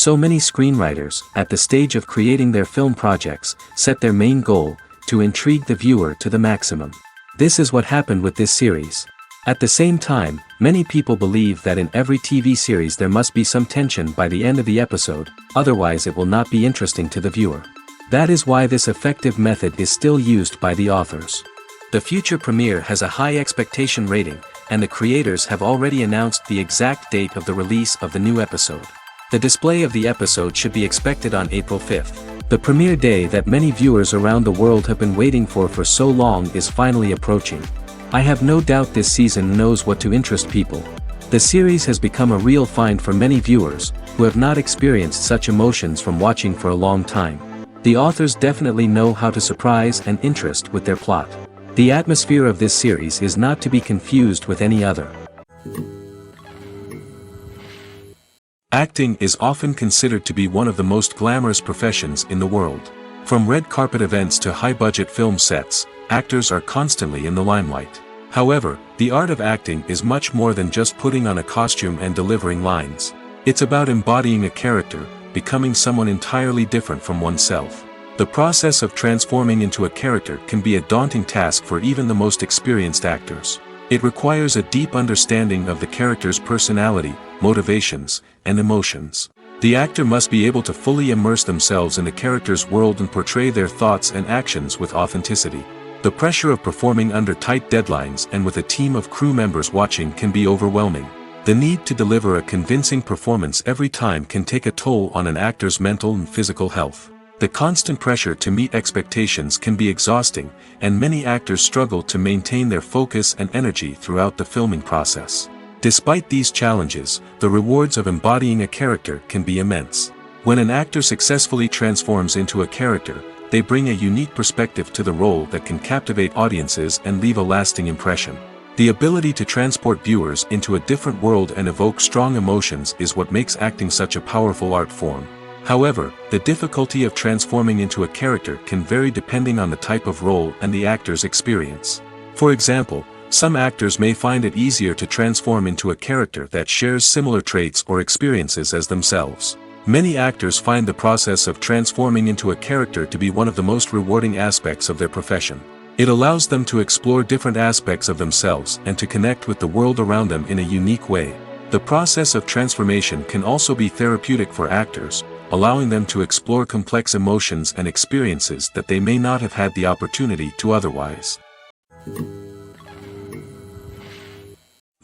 So many screenwriters, at the stage of creating their film projects, set their main goal, to intrigue the viewer to the maximum. This is what happened with this series. At the same time, many people believe that in every TV series there must be some tension by the end of the episode, otherwise it will not be interesting to the viewer. That is why this effective method is still used by the authors. The future premiere has a high expectation rating, and the creators have already announced the exact date of the release of the new episode. The display of the episode should be expected on April 5th. The premiere day that many viewers around the world have been waiting for so long is finally approaching. I have no doubt this season knows what to interest people. The series has become a real find for many viewers, who have not experienced such emotions from watching for a long time. The authors definitely know how to surprise and interest with their plot. The atmosphere of this series is not to be confused with any other. Acting is often considered to be one of the most glamorous professions in the world. From red carpet events to high-budget film sets, actors are constantly in the limelight. However, the art of acting is much more than just putting on a costume and delivering lines. It's about embodying a character, becoming someone entirely different from oneself. The process of transforming into a character can be a daunting task for even the most experienced actors. It requires a deep understanding of the character's personality, motivations, and emotions. The actor must be able to fully immerse themselves in the character's world and portray their thoughts and actions with authenticity. The pressure of performing under tight deadlines and with a team of crew members watching can be overwhelming. The need to deliver a convincing performance every time can take a toll on an actor's mental and physical health. The constant pressure to meet expectations can be exhausting, and many actors struggle to maintain their focus and energy throughout the filming process. Despite these challenges, the rewards of embodying a character can be immense. When an actor successfully transforms into a character, they bring a unique perspective to the role that can captivate audiences and leave a lasting impression. The ability to transport viewers into a different world and evoke strong emotions is what makes acting such a powerful art form. However, the difficulty of transforming into a character can vary depending on the type of role and the actor's experience. For example, some actors may find it easier to transform into a character that shares similar traits or experiences as themselves. Many actors find the process of transforming into a character to be one of the most rewarding aspects of their profession. It allows them to explore different aspects of themselves and to connect with the world around them in a unique way. The process of transformation can also be therapeutic for actors, allowing them to explore complex emotions and experiences that they may not have had the opportunity to otherwise.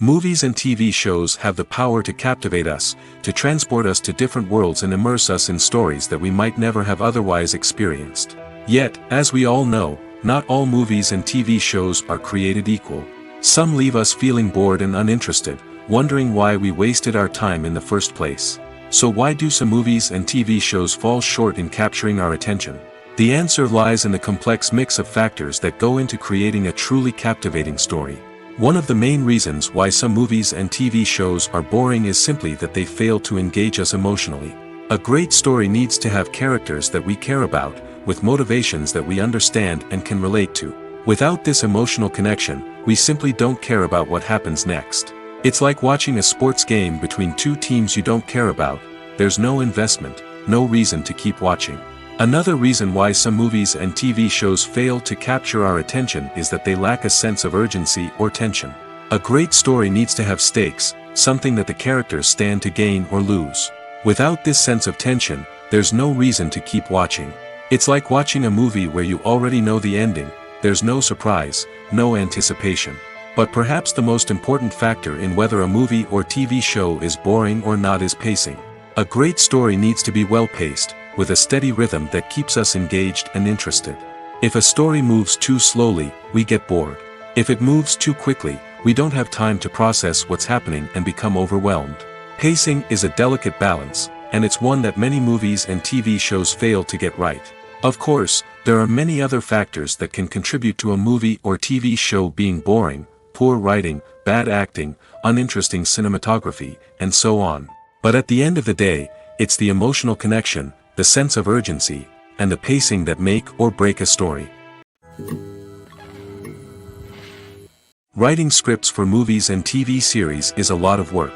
Movies and TV shows have the power to captivate us, to transport us to different worlds and immerse us in stories that we might never have otherwise experienced. Yet, as we all know, not all movies and TV shows are created equal. Some leave us feeling bored and uninterested, wondering why we wasted our time in the first place. So why do some movies and TV shows fall short in capturing our attention? The answer lies in the complex mix of factors that go into creating a truly captivating story. One of the main reasons why some movies and TV shows are boring is simply that they fail to engage us emotionally. A great story needs to have characters that we care about, with motivations that we understand and can relate to. Without this emotional connection, we simply don't care about what happens next. It's like watching a sports game between two teams you don't care about. There's no investment, no reason to keep watching. Another reason why some movies and TV shows fail to capture our attention is that they lack a sense of urgency or tension. A great story needs to have stakes, something that the characters stand to gain or lose. Without this sense of tension, there's no reason to keep watching. It's like watching a movie where you already know the ending. There's no surprise, no anticipation. But perhaps the most important factor in whether a movie or TV show is boring or not is pacing. A great story needs to be well-paced, with a steady rhythm that keeps us engaged and interested. If a story moves too slowly, we get bored. If it moves too quickly, we don't have time to process what's happening and become overwhelmed. Pacing is a delicate balance, and it's one that many movies and TV shows fail to get right. Of course, there are many other factors that can contribute to a movie or TV show being boring: poor writing, bad acting, uninteresting cinematography, and so on. But at the end of the day, it's the emotional connection, the sense of urgency, and the pacing that make or break a story. Writing scripts for movies and TV series is a lot of work.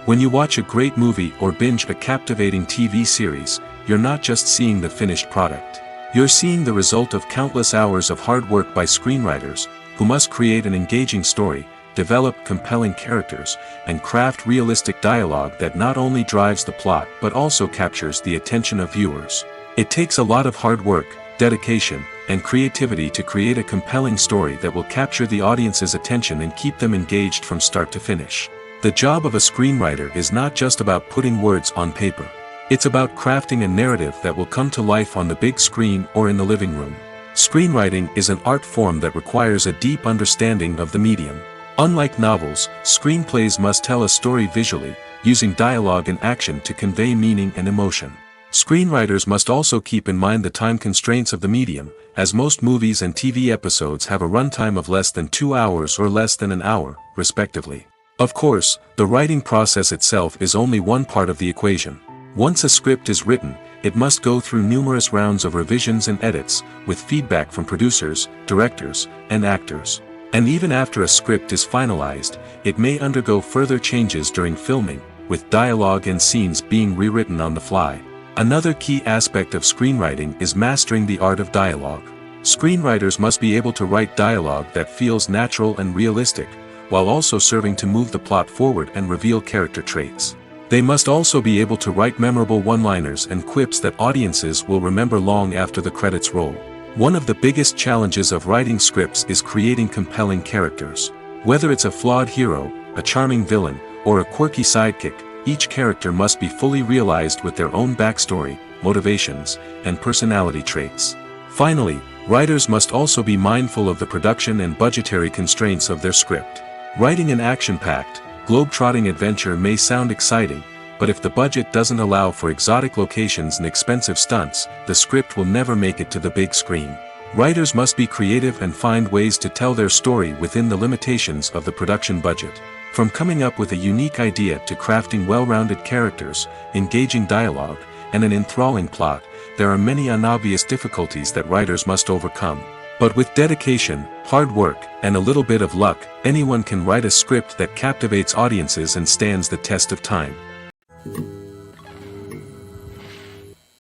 When you watch a great movie or binge a captivating TV series, you're not just seeing the finished product. You're seeing the result of countless hours of hard work by screenwriters, who must create an engaging story, develop compelling characters, and craft realistic dialogue that not only drives the plot but also captures the attention of viewers. It takes a lot of hard work, dedication, and creativity to create a compelling story that will capture the audience's attention and keep them engaged from start to finish. The job of a screenwriter is not just about putting words on paper. It's about crafting a narrative that will come to life on the big screen or in the living room. Screenwriting is an art form that requires a deep understanding of the medium. Unlike novels, screenplays must tell a story visually, using dialogue and action to convey meaning and emotion. Screenwriters must also keep in mind the time constraints of the medium, as most movies and TV episodes have a runtime of less than 2 hours or less than an hour, respectively. Of course, the writing process itself is only one part of the equation. Once a script is written, it must go through numerous rounds of revisions and edits, with feedback from producers, directors, and actors. And even after a script is finalized, it may undergo further changes during filming, with dialogue and scenes being rewritten on the fly. Another key aspect of screenwriting is mastering the art of dialogue. Screenwriters must be able to write dialogue that feels natural and realistic, while also serving to move the plot forward and reveal character traits. They must also be able to write memorable one-liners and quips that audiences will remember long after the credits roll. One of the biggest challenges of writing scripts is creating compelling characters. Whether it's a flawed hero, a charming villain, or a quirky sidekick, each character must be fully realized with their own backstory, motivations, and personality traits. Finally, writers must also be mindful of the production and budgetary constraints of their script. Writing an action-packed, globe-trotting adventure may sound exciting, but if the budget doesn't allow for exotic locations and expensive stunts, the script will never make it to the big screen. Writers must be creative and find ways to tell their story within the limitations of the production budget. From coming up with a unique idea to crafting well-rounded characters, engaging dialogue, and an enthralling plot, there are many unobvious difficulties that writers must overcome. But with dedication, hard work, and a little bit of luck, anyone can write a script that captivates audiences and stands the test of time.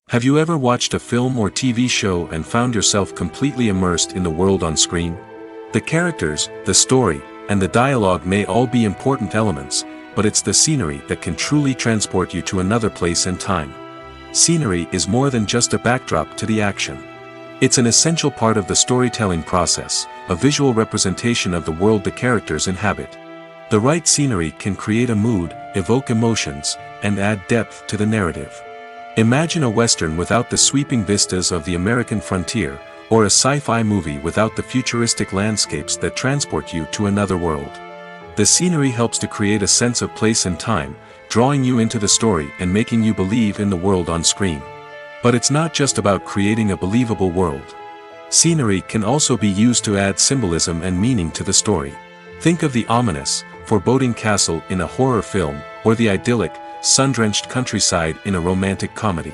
Have you ever watched a film or TV show and found yourself completely immersed in the world on screen? The characters, the story, and the dialogue may all be important elements, but it's the scenery that can truly transport you to another place and time. Scenery is more than just a backdrop to the action. It's an essential part of the storytelling process, a visual representation of the world the characters inhabit. The right scenery can create a mood, evoke emotions, and add depth to the narrative. Imagine a western without the sweeping vistas of the American frontier, or a sci-fi movie without the futuristic landscapes that transport you to another world. The scenery helps to create a sense of place and time, drawing you into the story and making you believe in the world on screen. But it's not just about creating a believable world. Scenery can also be used to add symbolism and meaning to the story. Think of the ominous, foreboding castle in a horror film, or the idyllic, sun-drenched countryside in a romantic comedy.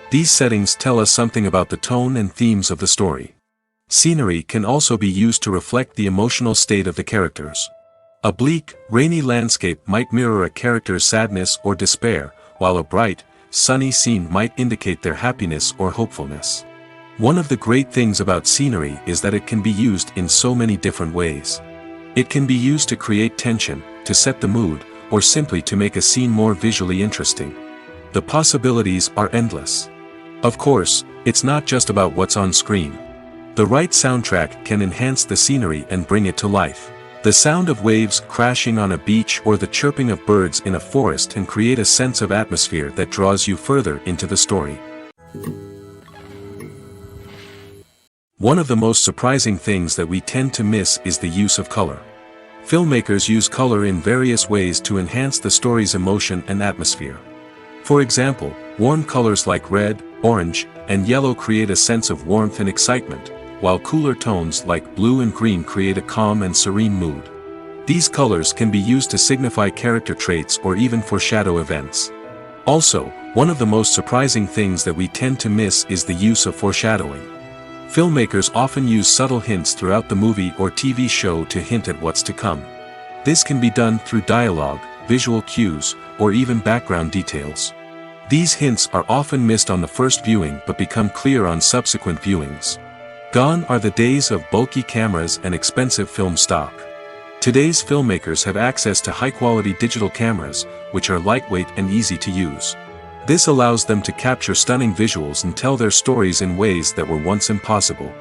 These settings tell us something about the tone and themes of the story. Scenery can also be used to reflect the emotional state of the characters. A bleak, rainy landscape might mirror a character's sadness or despair, while a bright, sunny scene might indicate their happiness or hopefulness. One of the great things about scenery is that it can be used in so many different ways. It can be used to create tension, to set the mood, or simply to make a scene more visually interesting. The possibilities are endless. Of course, it's not just about what's on screen. The right soundtrack can enhance the scenery and bring it to life. The sound of waves crashing on a beach or the chirping of birds in a forest can create a sense of atmosphere that draws you further into the story. One of the most surprising things that we tend to miss is the use of color. Filmmakers use color in various ways to enhance the story's emotion and atmosphere. For example, warm colors like red, orange, and yellow create a sense of warmth and excitement, while cooler tones like blue and green create a calm and serene mood. These colors can be used to signify character traits or even foreshadow events. Also, one of the most surprising things that we tend to miss is the use of foreshadowing. Filmmakers often use subtle hints throughout the movie or TV show to hint at what's to come. This can be done through dialogue, visual cues, or even background details. These hints are often missed on the first viewing but become clear on subsequent viewings. Gone are the days of bulky cameras and expensive film stock. Today's filmmakers have access to high-quality digital cameras, which are lightweight and easy to use. This allows them to capture stunning visuals and tell their stories in ways that were once impossible.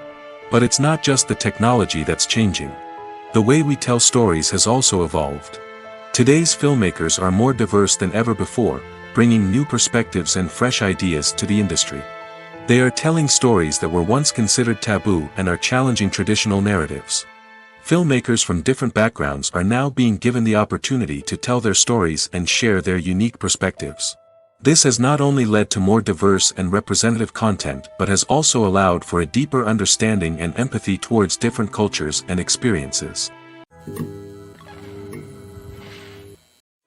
But it's not just the technology that's changing. The way we tell stories has also evolved. Today's filmmakers are more diverse than ever before, bringing new perspectives and fresh ideas to the industry. They are telling stories that were once considered taboo and are challenging traditional narratives. Filmmakers from different backgrounds are now being given the opportunity to tell their stories and share their unique perspectives. This has not only led to more diverse and representative content but has also allowed for a deeper understanding and empathy towards different cultures and experiences.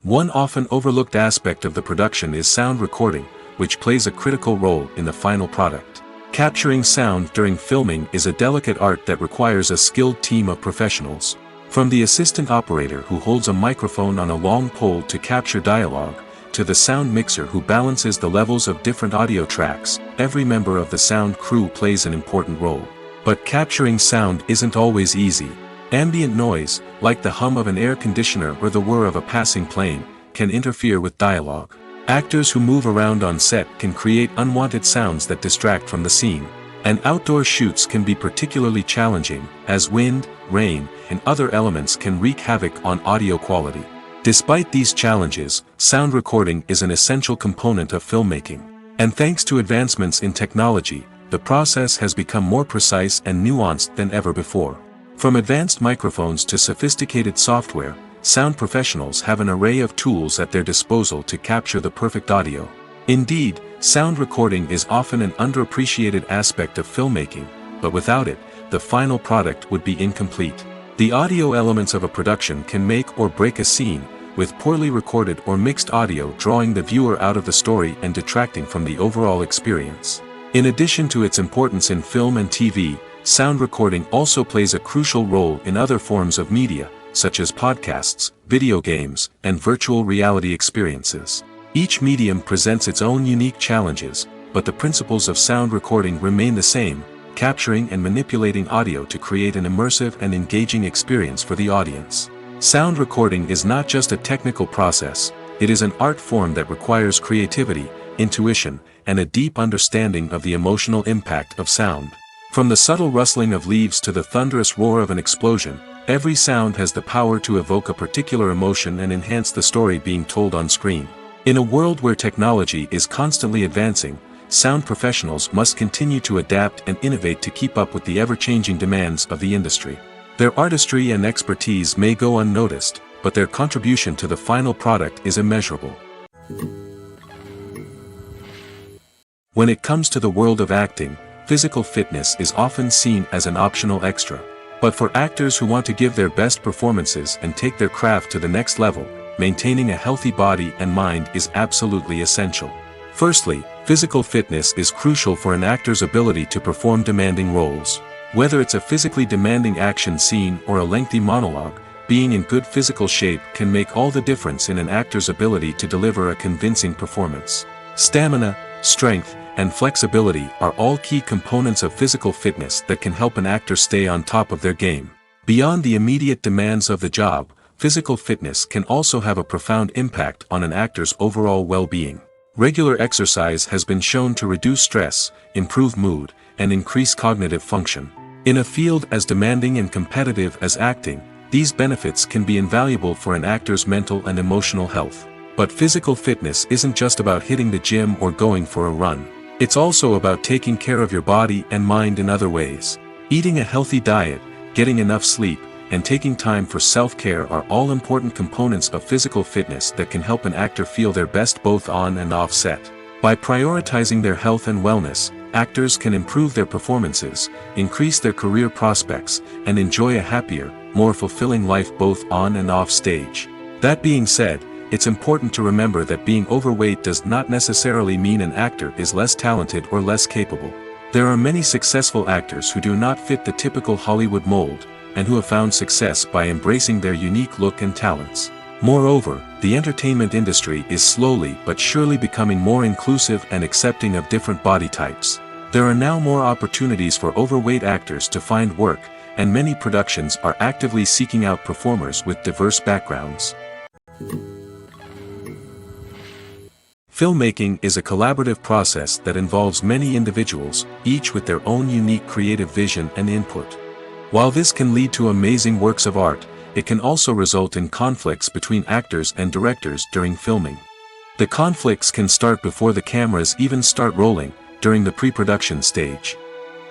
One often overlooked aspect of the production is sound recording, which plays a critical role in the final product. Capturing sound during filming is a delicate art that requires a skilled team of professionals. From the assistant operator who holds a microphone on a long pole to capture dialogue, to the sound mixer who balances the levels of different audio tracks, every member of the sound crew plays an important role. But capturing sound isn't always easy. Ambient noise, like the hum of an air conditioner or the whir of a passing plane, can interfere with dialogue. Actors who move around on set can create unwanted sounds that distract from the scene. And outdoor shoots can be particularly challenging, as wind, rain, and other elements can wreak havoc on audio quality. Despite these challenges, sound recording is an essential component of filmmaking. And thanks to advancements in technology, the process has become more precise and nuanced than ever before. From advanced microphones to sophisticated software, sound professionals have an array of tools at their disposal to capture the perfect audio. Indeed, sound recording is often an underappreciated aspect of filmmaking, but without it, the final product would be incomplete. The audio elements of a production can make or break a scene, with poorly recorded or mixed audio drawing the viewer out of the story and detracting from the overall experience. In addition to its importance in film and TV, sound recording also plays a crucial role in other forms of media, such as podcasts, video games, and virtual reality experiences. Each medium presents its own unique challenges, but the principles of sound recording remain the same, capturing and manipulating audio to create an immersive and engaging experience for the audience. Sound recording is not just a technical process, it is an art form that requires creativity, intuition, and a deep understanding of the emotional impact of sound. From the subtle rustling of leaves to the thunderous roar of an explosion, every sound has the power to evoke a particular emotion and enhance the story being told on screen. In a world where technology is constantly advancing, sound professionals must continue to adapt and innovate to keep up with the ever-changing demands of the industry. Their artistry and expertise may go unnoticed, but their contribution to the final product is immeasurable. When it comes to the world of acting, physical fitness is often seen as an optional extra. But for actors who want to give their best performances and take their craft to the next level, maintaining a healthy body and mind is absolutely essential. Firstly, physical fitness is crucial for an actor's ability to perform demanding roles. Whether it's a physically demanding action scene or a lengthy monologue, being in good physical shape can make all the difference in an actor's ability to deliver a convincing performance. Stamina, strength, and flexibility are all key components of physical fitness that can help an actor stay on top of their game. Beyond the immediate demands of the job, physical fitness can also have a profound impact on an actor's overall well-being. Regular exercise has been shown to reduce stress, improve mood, and increase cognitive function. In a field as demanding and competitive as acting, these benefits can be invaluable for an actor's mental and emotional health. But physical fitness isn't just about hitting the gym or going for a run. It's also about taking care of your body and mind in other ways. Eating a healthy diet, getting enough sleep, and taking time for self-care are all important components of physical fitness that can help an actor feel their best both on and off set. By prioritizing their health and wellness, actors can improve their performances, increase their career prospects, and enjoy a happier, more fulfilling life both on and off stage. That being said, it's important to remember that being overweight does not necessarily mean an actor is less talented or less capable. There are many successful actors who do not fit the typical Hollywood mold, and who have found success by embracing their unique look and talents. Moreover, the entertainment industry is slowly but surely becoming more inclusive and accepting of different body types. There are now more opportunities for overweight actors to find work, and many productions are actively seeking out performers with diverse backgrounds. Filmmaking is a collaborative process that involves many individuals, each with their own unique creative vision and input. While this can lead to amazing works of art, it can also result in conflicts between actors and directors during filming. The conflicts can start before the cameras even start rolling, during the pre-production stage.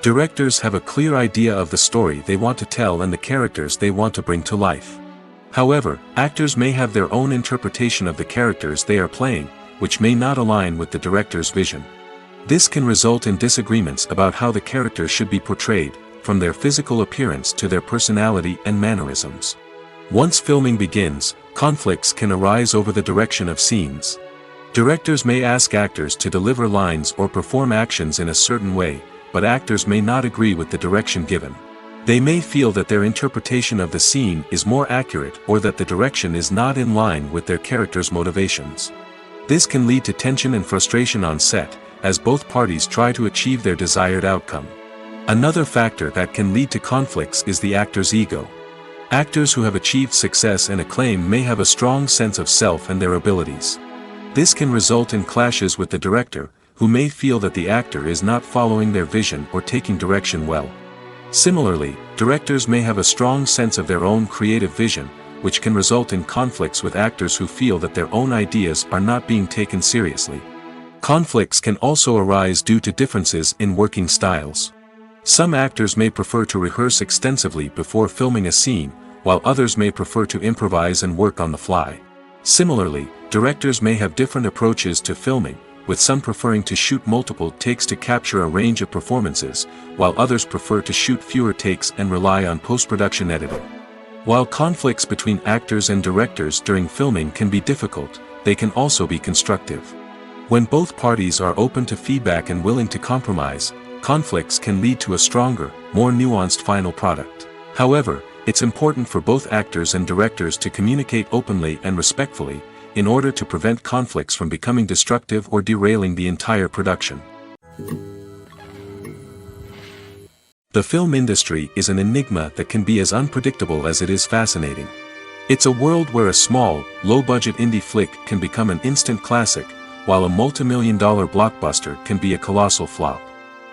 Directors have a clear idea of the story they want to tell and the characters they want to bring to life. However, actors may have their own interpretation of the characters they are playing, which may not align with the director's vision. This can result in disagreements about how the characters should be portrayed, from their physical appearance to their personality and mannerisms. Once filming begins, conflicts can arise over the direction of scenes. Directors may ask actors to deliver lines or perform actions in a certain way, but actors may not agree with the direction given. They may feel that their interpretation of the scene is more accurate or that the direction is not in line with their character's motivations. This can lead to tension and frustration on set, as both parties try to achieve their desired outcome. Another factor that can lead to conflicts is the actor's ego. Actors who have achieved success and acclaim may have a strong sense of self and their abilities. This can result in clashes with the director, who may feel that the actor is not following their vision or taking direction well. Similarly, directors may have a strong sense of their own creative vision, which can result in conflicts with actors who feel that their own ideas are not being taken seriously. Conflicts can also arise due to differences in working styles. Some actors may prefer to rehearse extensively before filming a scene, while others may prefer to improvise and work on the fly. Similarly, directors may have different approaches to filming, with some preferring to shoot multiple takes to capture a range of performances, while others prefer to shoot fewer takes and rely on post-production editing. While conflicts between actors and directors during filming can be difficult, they can also be constructive. When both parties are open to feedback and willing to compromise, conflicts can lead to a stronger, more nuanced final product. However, it's important for both actors and directors to communicate openly and respectfully, in order to prevent conflicts from becoming destructive or derailing the entire production. The film industry is an enigma that can be as unpredictable as it is fascinating. It's a world where a small, low-budget indie flick can become an instant classic, while a multi-million-dollar blockbuster can be a colossal flop.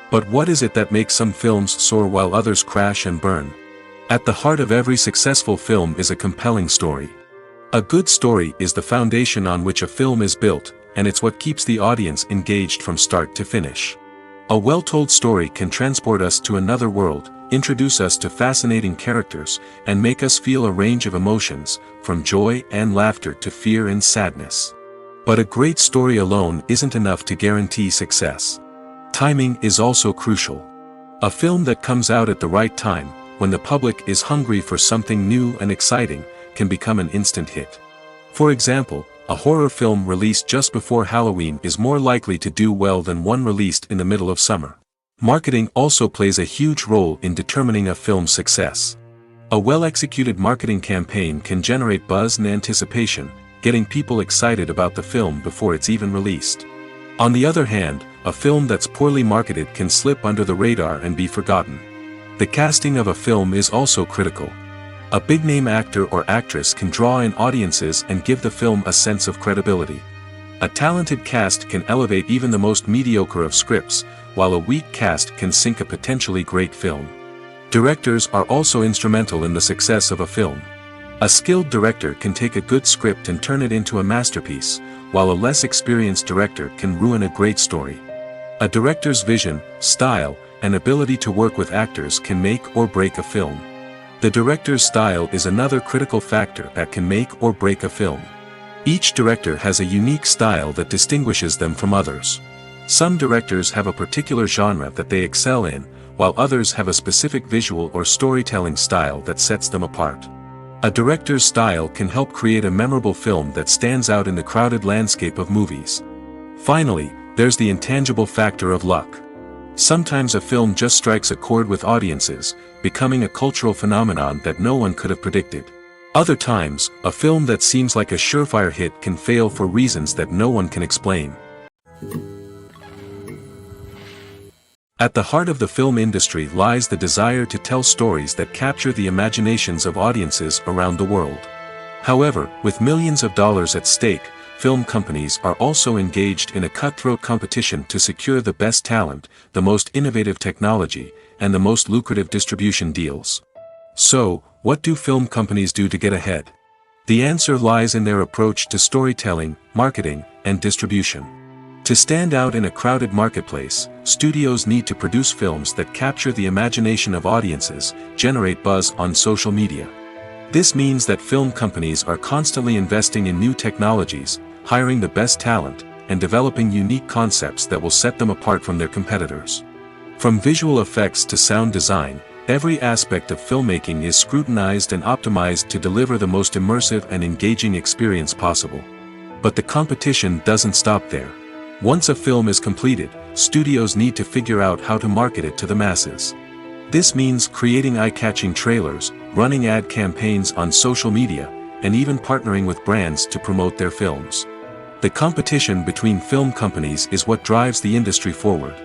But what is it that makes some films soar while others crash and burn? At the heart of every successful film is a compelling story. A good story is the foundation on which a film is built, and it's what keeps the audience engaged from start to finish. A well-told story can transport us to another world, introduce us to fascinating characters, and make us feel a range of emotions, from joy and laughter to fear and sadness. But a great story alone isn't enough to guarantee success. Timing is also crucial. A film that comes out at the right time, when the public is hungry for something new and exciting, can become an instant hit. For example, a horror film released just before Halloween is more likely to do well than one released in the middle of summer. Marketing also plays a huge role in determining a film's success. A well-executed marketing campaign can generate buzz and anticipation, getting people excited about the film before it's even released. On the other hand, a film that's poorly marketed can slip under the radar and be forgotten. The casting of a film is also critical. A big-name actor or actress can draw in audiences and give the film a sense of credibility. A talented cast can elevate even the most mediocre of scripts, while a weak cast can sink a potentially great film. Directors are also instrumental in the success of a film. A skilled director can take a good script and turn it into a masterpiece, while a less experienced director can ruin a great story. A director's vision, style, and ability to work with actors can make or break a film. The director's style is another critical factor that can make or break a film. Each director has a unique style that distinguishes them from others. Some directors have a particular genre that they excel in, while others have a specific visual or storytelling style that sets them apart. A director's style can help create a memorable film that stands out in the crowded landscape of movies. Finally, there's the intangible factor of luck. Sometimes a film just strikes a chord with audiences, becoming a cultural phenomenon that no one could have predicted. Other times, a film that seems like a surefire hit can fail for reasons that no one can explain. At the heart of the film industry lies the desire to tell stories that capture the imaginations of audiences around the world. However, with millions of dollars at stake, film companies are also engaged in a cutthroat competition to secure the best talent, the most innovative technology, and the most lucrative distribution deals. So, what do film companies do to get ahead? The answer lies in their approach to storytelling, marketing, and distribution. To stand out in a crowded marketplace, studios need to produce films that capture the imagination of audiences, generate buzz on social media. This means that film companies are constantly investing in new technologies, hiring the best talent, and developing unique concepts that will set them apart from their competitors. From visual effects to sound design, every aspect of filmmaking is scrutinized and optimized to deliver the most immersive and engaging experience possible. But the competition doesn't stop there. Once a film is completed, studios need to figure out how to market it to the masses. This means creating eye-catching trailers, running ad campaigns on social media, and even partnering with brands to promote their films. The competition between film companies is what drives the industry forward.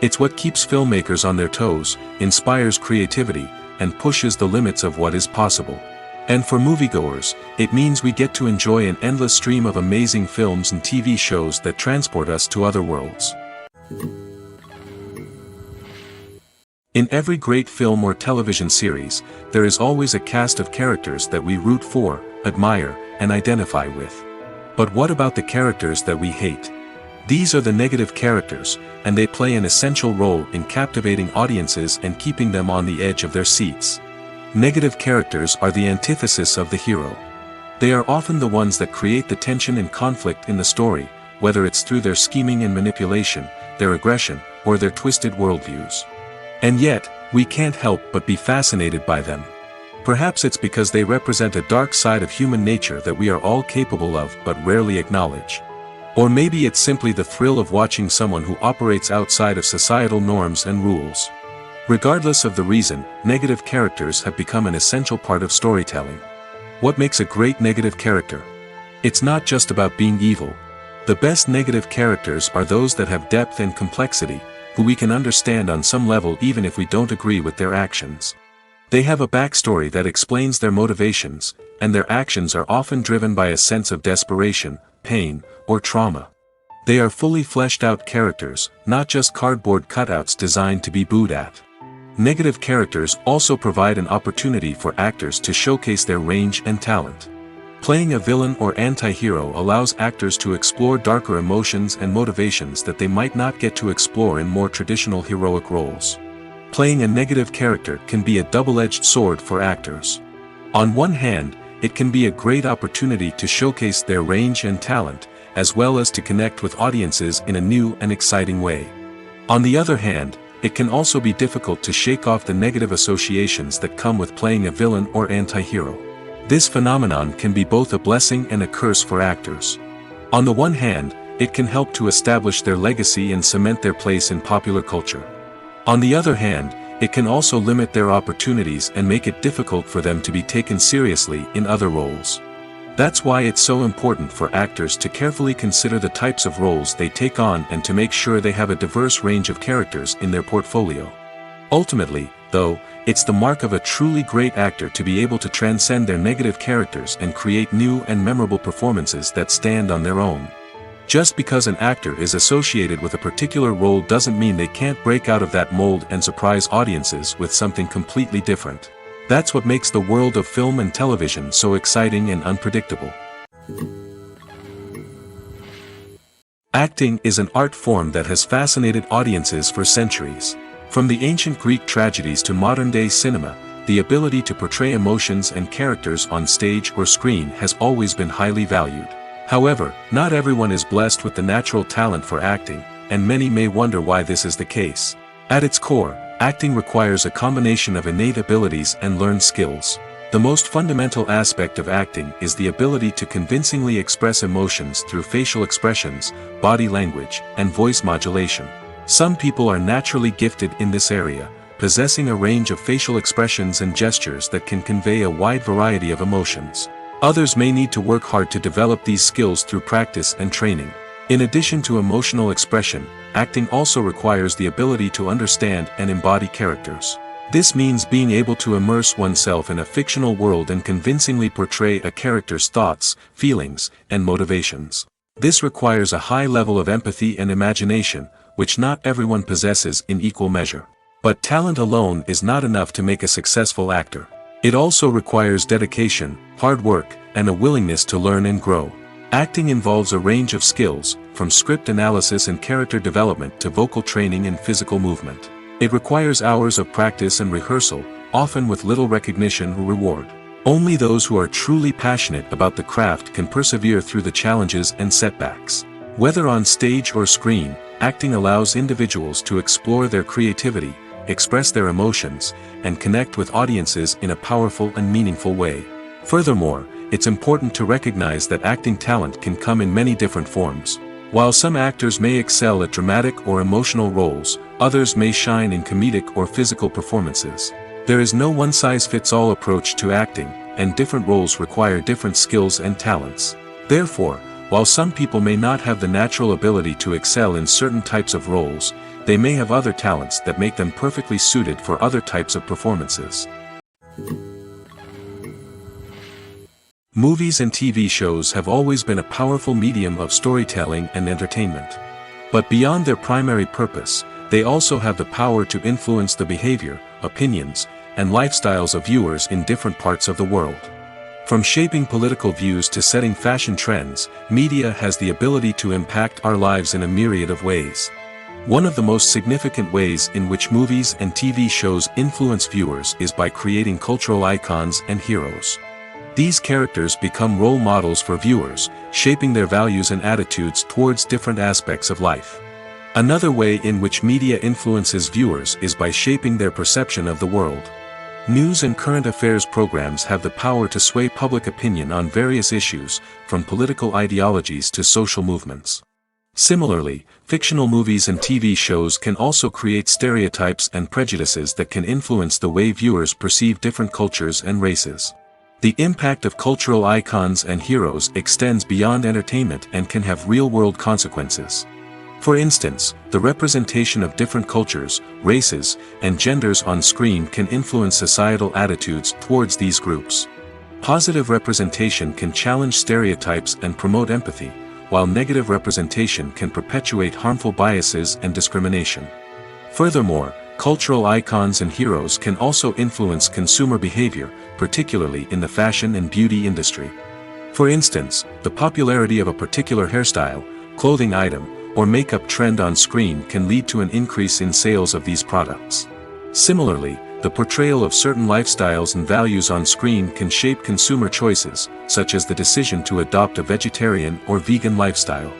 It's what keeps filmmakers on their toes, inspires creativity, and pushes the limits of what is possible. And for moviegoers, it means we get to enjoy an endless stream of amazing films and TV shows that transport us to other worlds. In every great film or television series, there is always a cast of characters that we root for, admire, and identify with. But what about the characters that we hate? These are the negative characters, and they play an essential role in captivating audiences and keeping them on the edge of their seats. Negative characters are the antithesis of the hero. They are often the ones that create the tension and conflict in the story, whether it's through their scheming and manipulation, their aggression, or their twisted worldviews. And yet, we can't help but be fascinated by them. Perhaps it's because they represent a dark side of human nature that we are all capable of but rarely acknowledge. Or maybe it's simply the thrill of watching someone who operates outside of societal norms and rules. Regardless of the reason, negative characters have become an essential part of storytelling. What makes a great negative character? It's not just about being evil. The best negative characters are those that have depth and complexity, who we can understand on some level even if we don't agree with their actions. They have a backstory that explains their motivations, and their actions are often driven by a sense of desperation, pain, or trauma. They are fully fleshed out characters, not just cardboard cutouts designed to be booed at. Negative characters also provide an opportunity for actors to showcase their range and talent. Playing a villain or anti-hero allows actors to explore darker emotions and motivations that they might not get to explore in more traditional heroic roles. Playing a negative character can be a double-edged sword for actors. On one hand, it can be a great opportunity to showcase their range and talent, as well as to connect with audiences in a new and exciting way. On the other hand, it can also be difficult to shake off the negative associations that come with playing a villain or anti-hero. This phenomenon can be both a blessing and a curse for actors. On the one hand, it can help to establish their legacy and cement their place in popular culture. On the other hand, it can also limit their opportunities and make it difficult for them to be taken seriously in other roles. That's why it's so important for actors to carefully consider the types of roles they take on and to make sure they have a diverse range of characters in their portfolio. Ultimately, though, it's the mark of a truly great actor to be able to transcend their negative characters and create new and memorable performances that stand on their own. Just because an actor is associated with a particular role doesn't mean they can't break out of that mold and surprise audiences with something completely different. That's what makes the world of film and television so exciting and unpredictable. Acting is an art form that has fascinated audiences for centuries. From the ancient Greek tragedies to modern-day cinema, the ability to portray emotions and characters on stage or screen has always been highly valued. However, not everyone is blessed with the natural talent for acting, and many may wonder why this is the case. At its core, acting requires a combination of innate abilities and learned skills. The most fundamental aspect of acting is the ability to convincingly express emotions through facial expressions, body language, and voice modulation. Some people are naturally gifted in this area, possessing a range of facial expressions and gestures that can convey a wide variety of emotions. Others may need to work hard to develop these skills through practice and training. In addition to emotional expression, acting also requires the ability to understand and embody characters. This means being able to immerse oneself in a fictional world and convincingly portray a character's thoughts, feelings, and motivations. This requires a high level of empathy and imagination, which not everyone possesses in equal measure. But talent alone is not enough to make a successful actor. It also requires dedication, hard work, and a willingness to learn and grow. Acting involves a range of skills, from script analysis and character development to vocal training and physical movement. It requires hours of practice and rehearsal, often with little recognition or reward. Only those who are truly passionate about the craft can persevere through the challenges and setbacks. Whether on stage or screen, acting allows individuals to explore their creativity, express their emotions, and connect with audiences in a powerful and meaningful way. Furthermore, it's important to recognize that acting talent can come in many different forms. While some actors may excel at dramatic or emotional roles, others may shine in comedic or physical performances. There is no one-size-fits-all approach to acting, and different roles require different skills and talents. Therefore, while some people may not have the natural ability to excel in certain types of roles, they may have other talents that make them perfectly suited for other types of performances. Movies and TV shows have always been a powerful medium of storytelling and entertainment. But beyond their primary purpose, they also have the power to influence the behavior, opinions, and lifestyles of viewers in different parts of the world. From shaping political views to setting fashion trends, media has the ability to impact our lives in a myriad of ways. One of the most significant ways in which movies and TV shows influence viewers is by creating cultural icons and heroes. These characters become role models for viewers, shaping their values and attitudes towards different aspects of life. Another way in which media influences viewers is by shaping their perception of the world. News and current affairs programs have the power to sway public opinion on various issues, from political ideologies to social movements. Similarly, fictional movies and TV shows can also create stereotypes and prejudices that can influence the way viewers perceive different cultures and races. The impact of cultural icons and heroes extends beyond entertainment and can have real-world consequences. For instance, the representation of different cultures, races, and genders on screen can influence societal attitudes towards these groups. Positive representation can challenge stereotypes and promote empathy, while negative representation can perpetuate harmful biases and discrimination. Furthermore, cultural icons and heroes can also influence consumer behavior, particularly in the fashion and beauty industry. For instance, the popularity of a particular hairstyle, clothing item, or makeup trend on screen can lead to an increase in sales of these products. Similarly, the portrayal of certain lifestyles and values on screen can shape consumer choices, such as the decision to adopt a vegetarian or vegan lifestyle.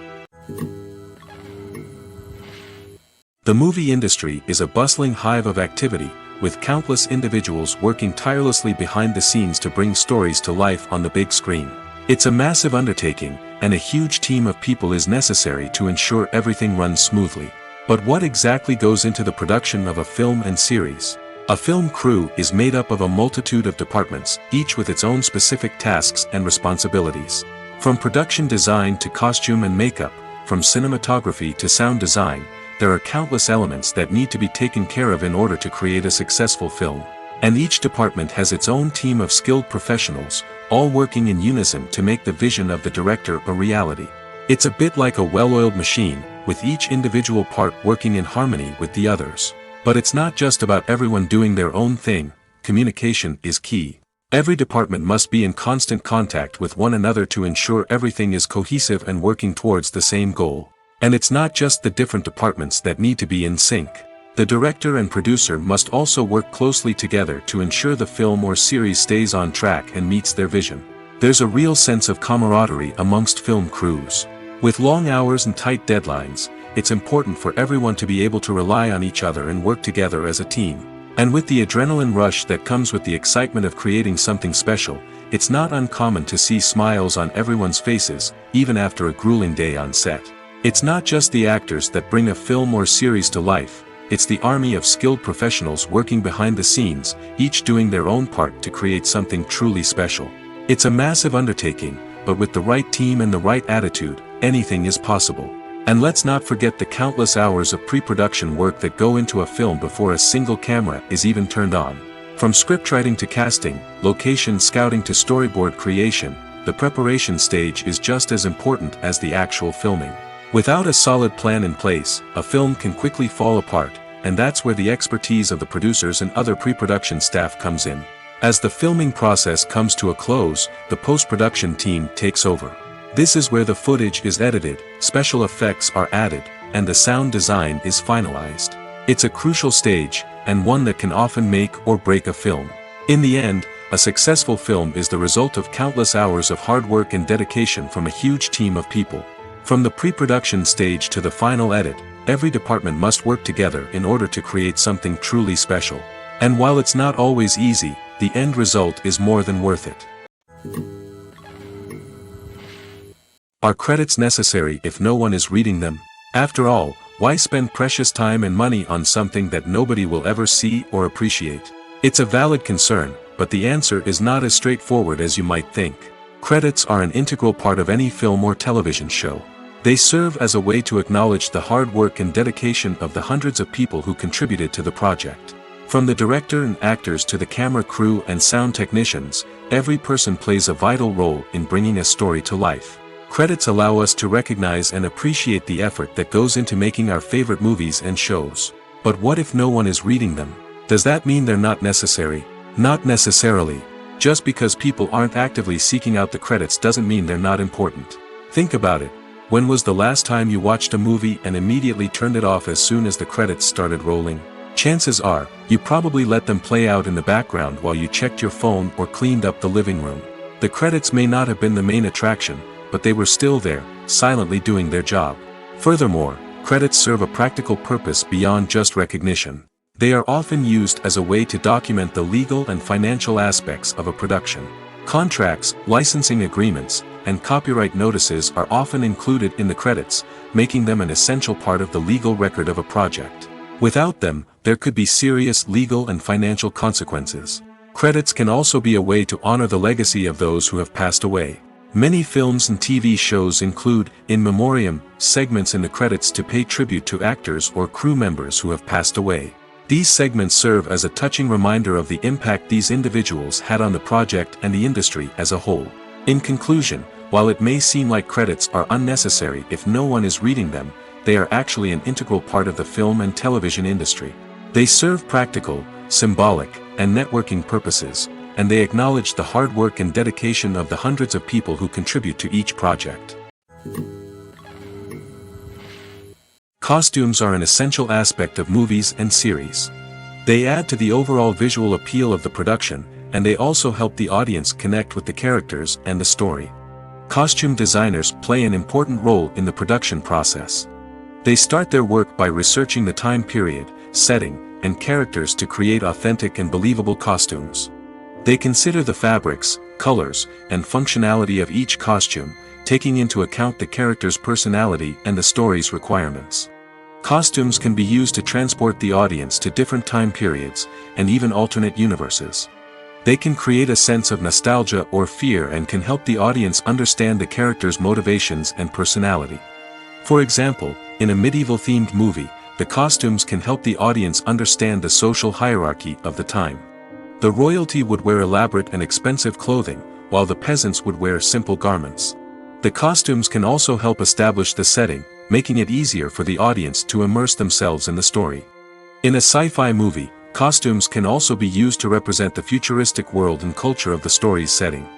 The movie industry is a bustling hive of activity, with countless individuals working tirelessly behind the scenes to bring stories to life on the big screen. It's a massive undertaking, and a huge team of people is necessary to ensure everything runs smoothly. But what exactly goes into the production of a film and series? A film crew is made up of a multitude of departments, each with its own specific tasks and responsibilities. From production design to costume and makeup, from cinematography to sound design, there are countless elements that need to be taken care of in order to create a successful film. And each department has its own team of skilled professionals, all working in unison to make the vision of the director a reality. It's a bit like a well-oiled machine, with each individual part working in harmony with the others. But it's not just about everyone doing their own thing. Communication is key. Every department must be in constant contact with one another to ensure everything is cohesive and working towards the same goal. And it's not just the different departments that need to be in sync. The director and producer must also work closely together to ensure the film or series stays on track and meets their vision. There's a real sense of camaraderie amongst film crews. With long hours and tight deadlines, it's important for everyone to be able to rely on each other and work together as a team. And with the adrenaline rush that comes with the excitement of creating something special, it's not uncommon to see smiles on everyone's faces, even after a grueling day on set. It's not just the actors that bring a film or series to life. It's the army of skilled professionals working behind the scenes, each doing their own part to create something truly special. It's a massive undertaking, but with the right team and the right attitude, anything is possible. And let's not forget the countless hours of pre-production work that go into a film before a single camera is even turned on. From scriptwriting to casting, location scouting to storyboard creation, the preparation stage is just as important as the actual filming. Without a solid plan in place, a film can quickly fall apart, and that's where the expertise of the producers and other pre-production staff comes in. As the filming process comes to a close, the post-production team takes over. This is where the footage is edited, special effects are added, and the sound design is finalized. It's a crucial stage, and one that can often make or break a film. In the end, a successful film is the result of countless hours of hard work and dedication from a huge team of people. From the pre-production stage to the final edit, every department must work together in order to create something truly special. And while it's not always easy, the end result is more than worth it. Are credits necessary if no one is reading them? After all, why spend precious time and money on something that nobody will ever see or appreciate? It's a valid concern, but the answer is not as straightforward as you might think. Credits are an integral part of any film or television show. They serve as a way to acknowledge the hard work and dedication of the hundreds of people who contributed to the project. From the director and actors to the camera crew and sound technicians, every person plays a vital role in bringing a story to life. Credits allow us to recognize and appreciate the effort that goes into making our favorite movies and shows. But what if no one is reading them? Does that mean they're not necessary? Not necessarily. Just because people aren't actively seeking out the credits doesn't mean they're not important. Think about it. When was the last time you watched a movie and immediately turned it off as soon as the credits started rolling? Chances are, you probably let them play out in the background while you checked your phone or cleaned up the living room. The credits may not have been the main attraction, but they were still there, silently doing their job. Furthermore, credits serve a practical purpose beyond just recognition. They are often used as a way to document the legal and financial aspects of a production. Contracts, licensing agreements, and copyright notices are often included in the credits, making them an essential part of the legal record of a project. Without them, there could be serious legal and financial consequences. Credits can also be a way to honor the legacy of those who have passed away. Many films and TV shows include, in memoriam, segments in the credits to pay tribute to actors or crew members who have passed away. These segments serve as a touching reminder of the impact these individuals had on the project and the industry as a whole. In conclusion, while it may seem like credits are unnecessary if no one is reading them, they are actually an integral part of the film and television industry. They serve practical, symbolic, and networking purposes, and they acknowledge the hard work and dedication of the hundreds of people who contribute to each project. Costumes are an essential aspect of movies and series. They add to the overall visual appeal of the production, and they also help the audience connect with the characters and the story. Costume designers play an important role in the production process. They start their work by researching the time period, setting, and characters to create authentic and believable costumes. They consider the fabrics, colors, and functionality of each costume, taking into account the character's personality and the story's requirements. Costumes can be used to transport the audience to different time periods, and even alternate universes. They can create a sense of nostalgia or fear and can help the audience understand the character's motivations and personality. For example, in a medieval-themed movie, the costumes can help the audience understand the social hierarchy of the time. The royalty would wear elaborate and expensive clothing, while the peasants would wear simple garments. The costumes can also help establish the setting, making it easier for the audience to immerse themselves in the story. In a sci-fi movie, costumes can also be used to represent the futuristic world and culture of the story's setting.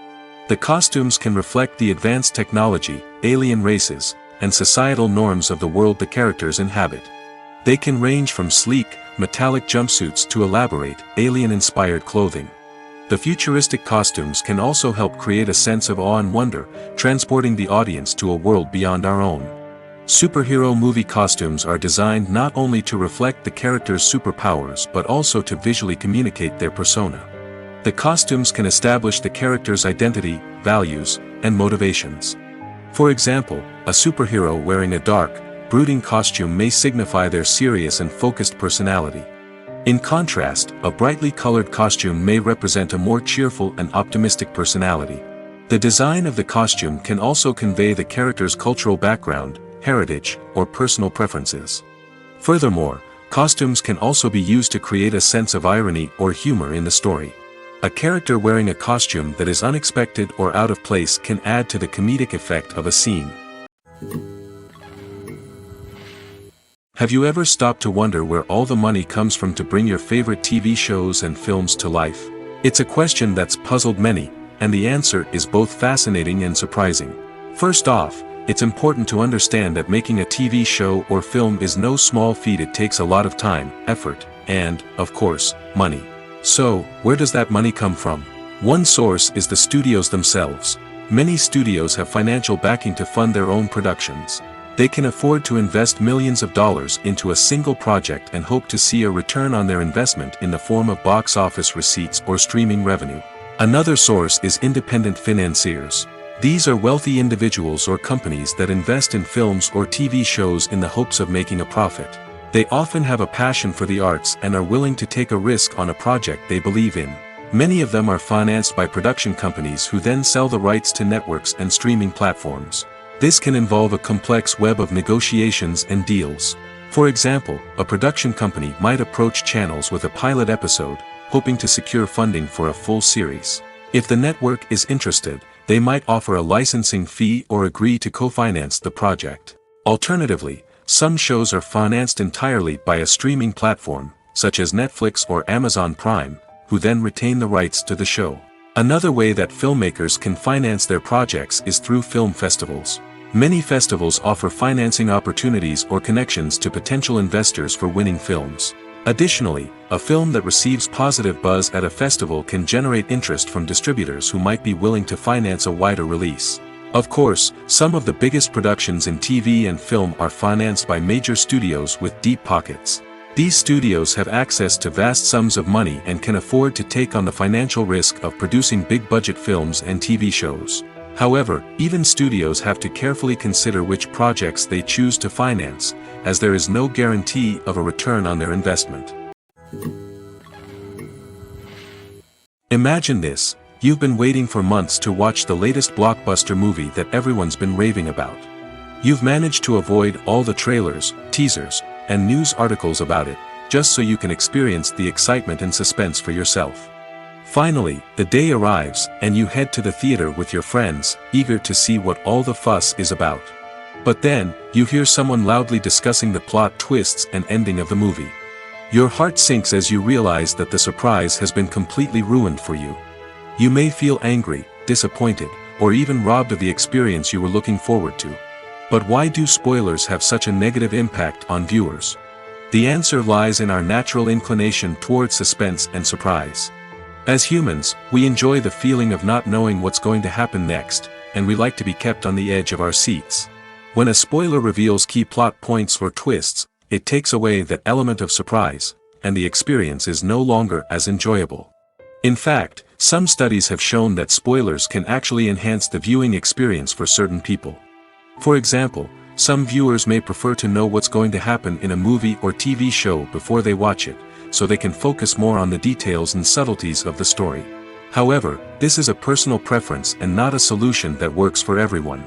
The costumes can reflect the advanced technology, alien races, and societal norms of the world the characters inhabit. They can range from sleek, metallic jumpsuits to elaborate, alien-inspired clothing. The futuristic costumes can also help create a sense of awe and wonder, transporting the audience to a world beyond our own. Superhero movie costumes are designed not only to reflect the character's superpowers but also to visually communicate their persona. The costumes can establish the character's identity, values, and motivations. For example, a superhero wearing a dark, brooding costume may signify their serious and focused personality. In contrast, a brightly colored costume may represent a more cheerful and optimistic personality. The design of the costume can also convey the character's cultural background, heritage, or personal preferences. Furthermore, costumes can also be used to create a sense of irony or humor in the story. A character wearing a costume that is unexpected or out of place can add to the comedic effect of a scene. Have you ever stopped to wonder where all the money comes from to bring your favorite TV shows and films to life? It's a question that's puzzled many, and the answer is both fascinating and surprising. First off, it's important to understand that making a TV show or film is no small feat. It takes a lot of time, effort, and, of course, money. So, where does that money come from? One source is the studios themselves. Many studios have financial backing to fund their own productions. They can afford to invest millions of dollars into a single project and hope to see a return on their investment in the form of box office receipts or streaming revenue. Another source is independent financiers. These are wealthy individuals or companies that invest in films or TV shows in the hopes of making a profit. They often have a passion for the arts and are willing to take a risk on a project they believe in. Many of them are financed by production companies who then sell the rights to networks and streaming platforms. This can involve a complex web of negotiations and deals. For example, a production company might approach channels with a pilot episode, hoping to secure funding for a full series. If the network is interested, they might offer a licensing fee or agree to co-finance the project. Alternatively, some shows are financed entirely by a streaming platform, such as Netflix or Amazon Prime, who then retain the rights to the show. Another way that filmmakers can finance their projects is through film festivals. Many festivals offer financing opportunities or connections to potential investors for winning films. Additionally, a film that receives positive buzz at a festival can generate interest from distributors who might be willing to finance a wider release. Of course, some of the biggest productions in TV and film are financed by major studios with deep pockets. These studios have access to vast sums of money and can afford to take on the financial risk of producing big-budget films and TV shows. However, even studios have to carefully consider which projects they choose to finance, as there is no guarantee of a return on their investment. Imagine this: you've been waiting for months to watch the latest blockbuster movie that everyone's been raving about. You've managed to avoid all the trailers, teasers, and news articles about it, just so you can experience the excitement and suspense for yourself. Finally, the day arrives, and you head to the theater with your friends, eager to see what all the fuss is about. But then, you hear someone loudly discussing the plot twists and ending of the movie. Your heart sinks as you realize that the surprise has been completely ruined for you. You may feel angry, disappointed, or even robbed of the experience you were looking forward to. But why do spoilers have such a negative impact on viewers? The answer lies in our natural inclination towards suspense and surprise. As humans, we enjoy the feeling of not knowing what's going to happen next, and we like to be kept on the edge of our seats. When a spoiler reveals key plot points or twists, it takes away that element of surprise, and the experience is no longer as enjoyable. In fact, some studies have shown that spoilers can actually enhance the viewing experience for certain people. For example, some viewers may prefer to know what's going to happen in a movie or TV show before they watch it, so they can focus more on the details and subtleties of the story. However, this is a personal preference and not a solution that works for everyone.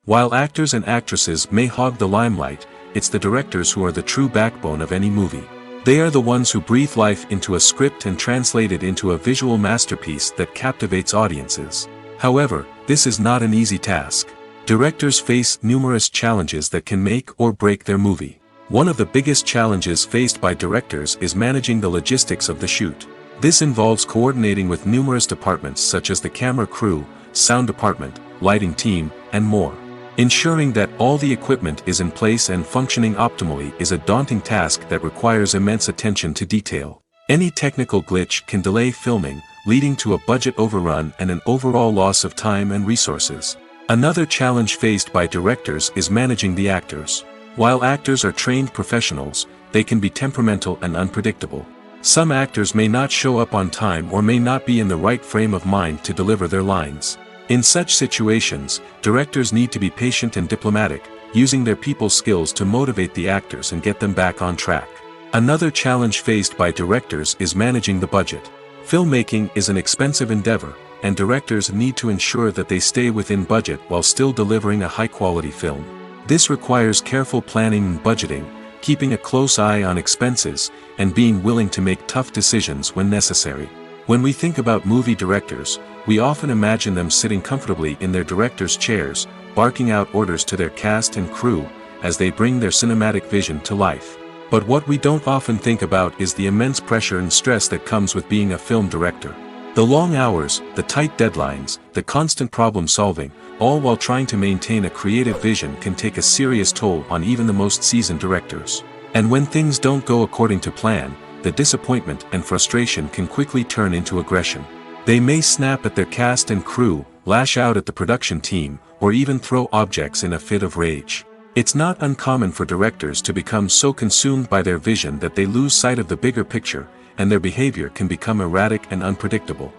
While actors and actresses may hog the limelight, it's the directors who are the true backbone of any movie. They are the ones who breathe life into a script and translate it into a visual masterpiece that captivates audiences. However, this is not an easy task. Directors face numerous challenges that can make or break their movie. One of the biggest challenges faced by directors is managing the logistics of the shoot. This involves coordinating with numerous departments such as the camera crew, sound department, lighting team, and more. Ensuring that all the equipment is in place and functioning optimally is a daunting task that requires immense attention to detail. Any technical glitch can delay filming, leading to a budget overrun and an overall loss of time and resources. Another challenge faced by directors is managing the actors. While actors are trained professionals, they can be temperamental and unpredictable. Some actors may not show up on time or may not be in the right frame of mind to deliver their lines. In such situations, directors need to be patient and diplomatic, using their people skills to motivate the actors and get them back on track. Another challenge faced by directors is managing the budget. Filmmaking is an expensive endeavor, and directors need to ensure that they stay within budget while still delivering a high-quality film. This requires careful planning and budgeting, keeping a close eye on expenses, and being willing to make tough decisions when necessary. When we think about movie directors, we often imagine them sitting comfortably in their director's chairs, barking out orders to their cast and crew, as they bring their cinematic vision to life. But what we don't often think about is the immense pressure and stress that comes with being a film director. The long hours, the tight deadlines, the constant problem solving, all while trying to maintain a creative vision can take a serious toll on even the most seasoned directors. And when things don't go according to plan, the disappointment and frustration can quickly turn into aggression. They may snap at their cast and crew, lash out at the production team, or even throw objects in a fit of rage. It's not uncommon for directors to become so consumed by their vision that they lose sight of the bigger picture, and their behavior can become erratic and unpredictable.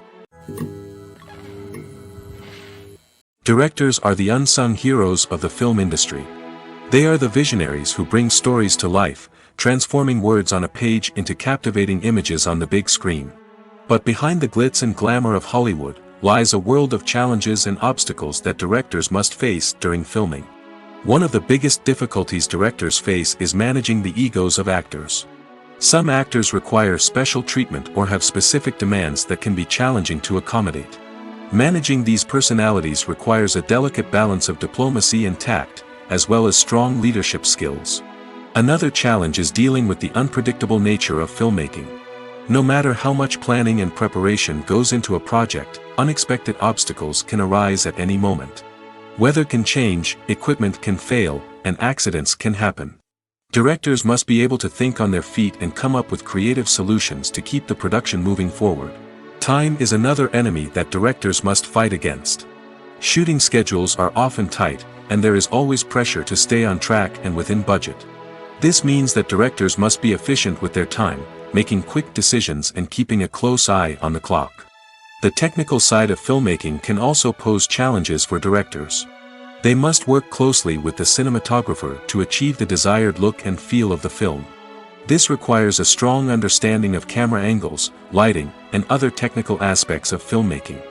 Directors are the unsung heroes of the film industry. They are the visionaries who bring stories to life, transforming words on a page into captivating images on the big screen. But behind the glitz and glamour of Hollywood lies a world of challenges and obstacles that directors must face during filming. One of the biggest difficulties directors face is managing the egos of actors. Some actors require special treatment or have specific demands that can be challenging to accommodate. Managing these personalities requires a delicate balance of diplomacy and tact, as well as strong leadership skills. Another challenge is dealing with the unpredictable nature of filmmaking. No matter how much planning and preparation goes into a project, unexpected obstacles can arise at any moment. Weather can change, equipment can fail, and accidents can happen. Directors must be able to think on their feet and come up with creative solutions to keep the production moving forward. Time is another enemy that directors must fight against. Shooting schedules are often tight, and there is always pressure to stay on track and within budget. This means that directors must be efficient with their time, making quick decisions and keeping a close eye on the clock. The technical side of filmmaking can also pose challenges for directors. They must work closely with the cinematographer to achieve the desired look and feel of the film. This requires a strong understanding of camera angles, lighting, and other technical aspects of filmmaking.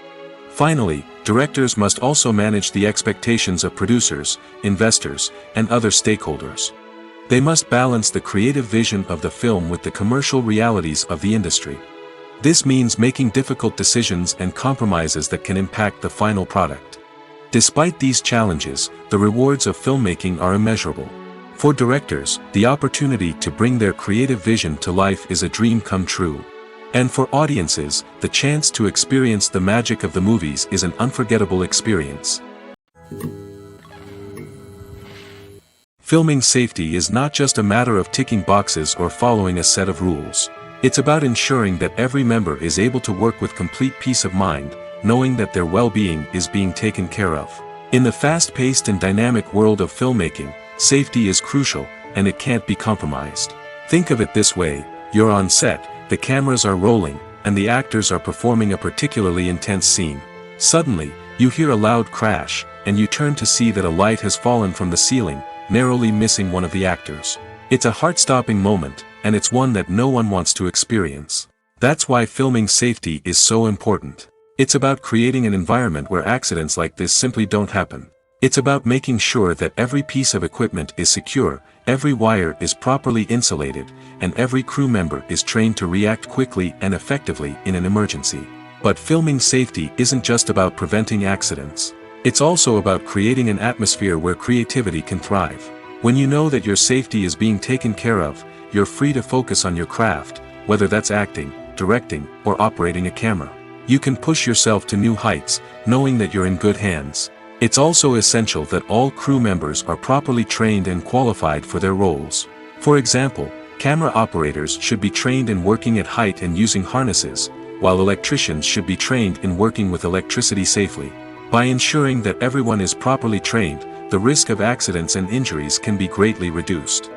Finally, directors must also manage the expectations of producers, investors, and other stakeholders. They must balance the creative vision of the film with the commercial realities of the industry. This means making difficult decisions and compromises that can impact the final product. Despite these challenges, the rewards of filmmaking are immeasurable. For directors, the opportunity to bring their creative vision to life is a dream come true. And for audiences, the chance to experience the magic of the movies is an unforgettable experience. Filming safety is not just a matter of ticking boxes or following a set of rules. It's about ensuring that every member is able to work with complete peace of mind, knowing that their well-being is being taken care of. In the fast-paced and dynamic world of filmmaking, safety is crucial, and it can't be compromised. Think of it this way: you're on set, the cameras are rolling, and the actors are performing a particularly intense scene. Suddenly, you hear a loud crash, and you turn to see that a light has fallen from the ceiling, narrowly missing one of the actors. It's a heart-stopping moment, and it's one that no one wants to experience. That's why filming safety is so important. It's about creating an environment where accidents like this simply don't happen. It's about making sure that every piece of equipment is secure, every wire is properly insulated, and every crew member is trained to react quickly and effectively in an emergency. But filming safety isn't just about preventing accidents. It's also about creating an atmosphere where creativity can thrive. When you know that your safety is being taken care of, you're free to focus on your craft, whether that's acting, directing, or operating a camera. You can push yourself to new heights, knowing that you're in good hands. It's also essential that all crew members are properly trained and qualified for their roles. For example, camera operators should be trained in working at height and using harnesses, while electricians should be trained in working with electricity safely. By ensuring that everyone is properly trained, the risk of accidents and injuries can be greatly reduced.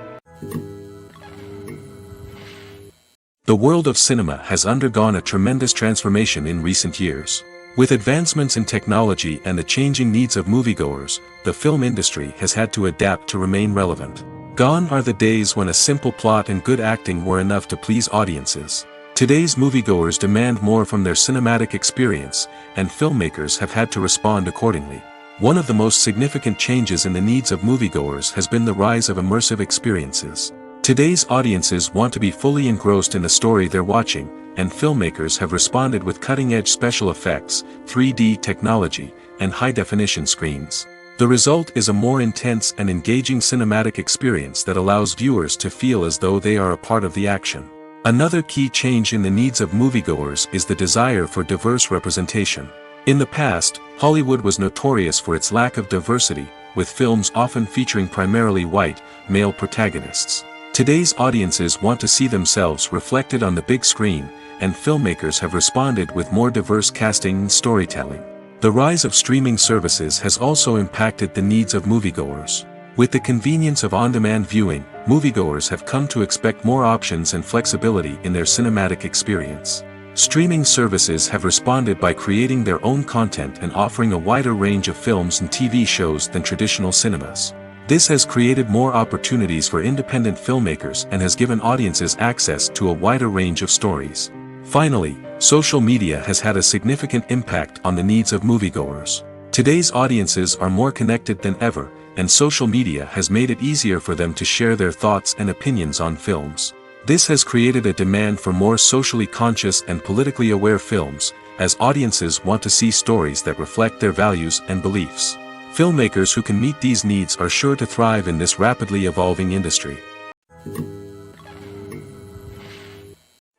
The world of cinema has undergone a tremendous transformation in recent years. With advancements in technology and the changing needs of moviegoers, the film industry has had to adapt to remain relevant. Gone are the days when a simple plot and good acting were enough to please audiences. Today's moviegoers demand more from their cinematic experience, and filmmakers have had to respond accordingly. One of the most significant changes in the needs of moviegoers has been the rise of immersive experiences. Today's audiences want to be fully engrossed in the story they're watching, and filmmakers have responded with cutting-edge special effects, 3D technology, and high-definition screens. The result is a more intense and engaging cinematic experience that allows viewers to feel as though they are a part of the action. Another key change in the needs of moviegoers is the desire for diverse representation. In the past, Hollywood was notorious for its lack of diversity, with films often featuring primarily white, male protagonists. Today's audiences want to see themselves reflected on the big screen, and filmmakers have responded with more diverse casting and storytelling. The rise of streaming services has also impacted the needs of moviegoers. With the convenience of on-demand viewing, moviegoers have come to expect more options and flexibility in their cinematic experience. Streaming services have responded by creating their own content and offering a wider range of films and TV shows than traditional cinemas. This has created more opportunities for independent filmmakers and has given audiences access to a wider range of stories. Finally, social media has had a significant impact on the needs of moviegoers. Today's audiences are more connected than ever, and social media has made it easier for them to share their thoughts and opinions on films. This has created a demand for more socially conscious and politically aware films, as audiences want to see stories that reflect their values and beliefs. Filmmakers who can meet these needs are sure to thrive in this rapidly evolving industry.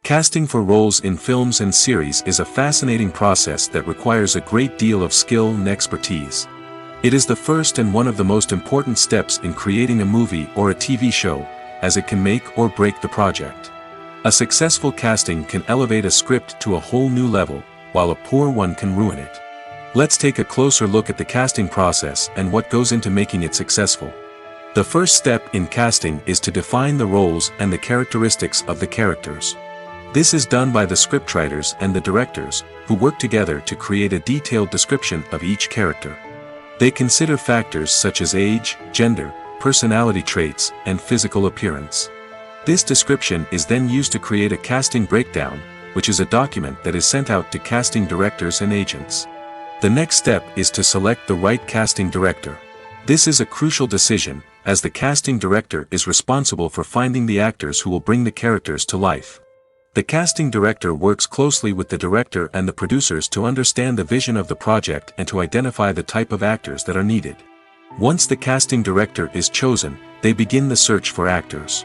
Casting for roles in films and series is a fascinating process that requires a great deal of skill and expertise. It is the first and one of the most important steps in creating a movie or a TV show, as it can make or break the project. A successful casting can elevate a script to a whole new level, while a poor one can ruin it. Let's take a closer look at the casting process and what goes into making it successful. The first step in casting is to define the roles and the characteristics of the characters. This is done by the scriptwriters and the directors, who work together to create a detailed description of each character. They consider factors such as age, gender, personality traits, and physical appearance. This description is then used to create a casting breakdown, which is a document that is sent out to casting directors and agents. The next step is to select the right casting director. This is a crucial decision, as the casting director is responsible for finding the actors who will bring the characters to life. The casting director works closely with the director and the producers to understand the vision of the project and to identify the type of actors that are needed. Once the casting director is chosen, they begin the search for actors.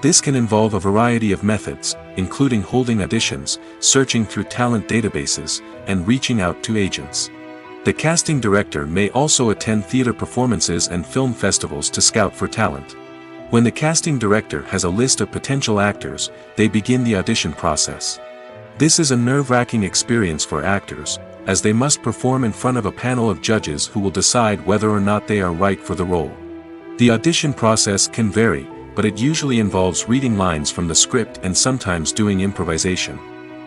This can involve a variety of methods, including holding auditions, searching through talent databases, and reaching out to agents. The casting director may also attend theater performances and film festivals to scout for talent. When the casting director has a list of potential actors, they begin the audition process. This is a nerve-wracking experience for actors, as they must perform in front of a panel of judges who will decide whether or not they are right for the role. The audition process can vary, but it usually involves reading lines from the script and sometimes doing improvisation.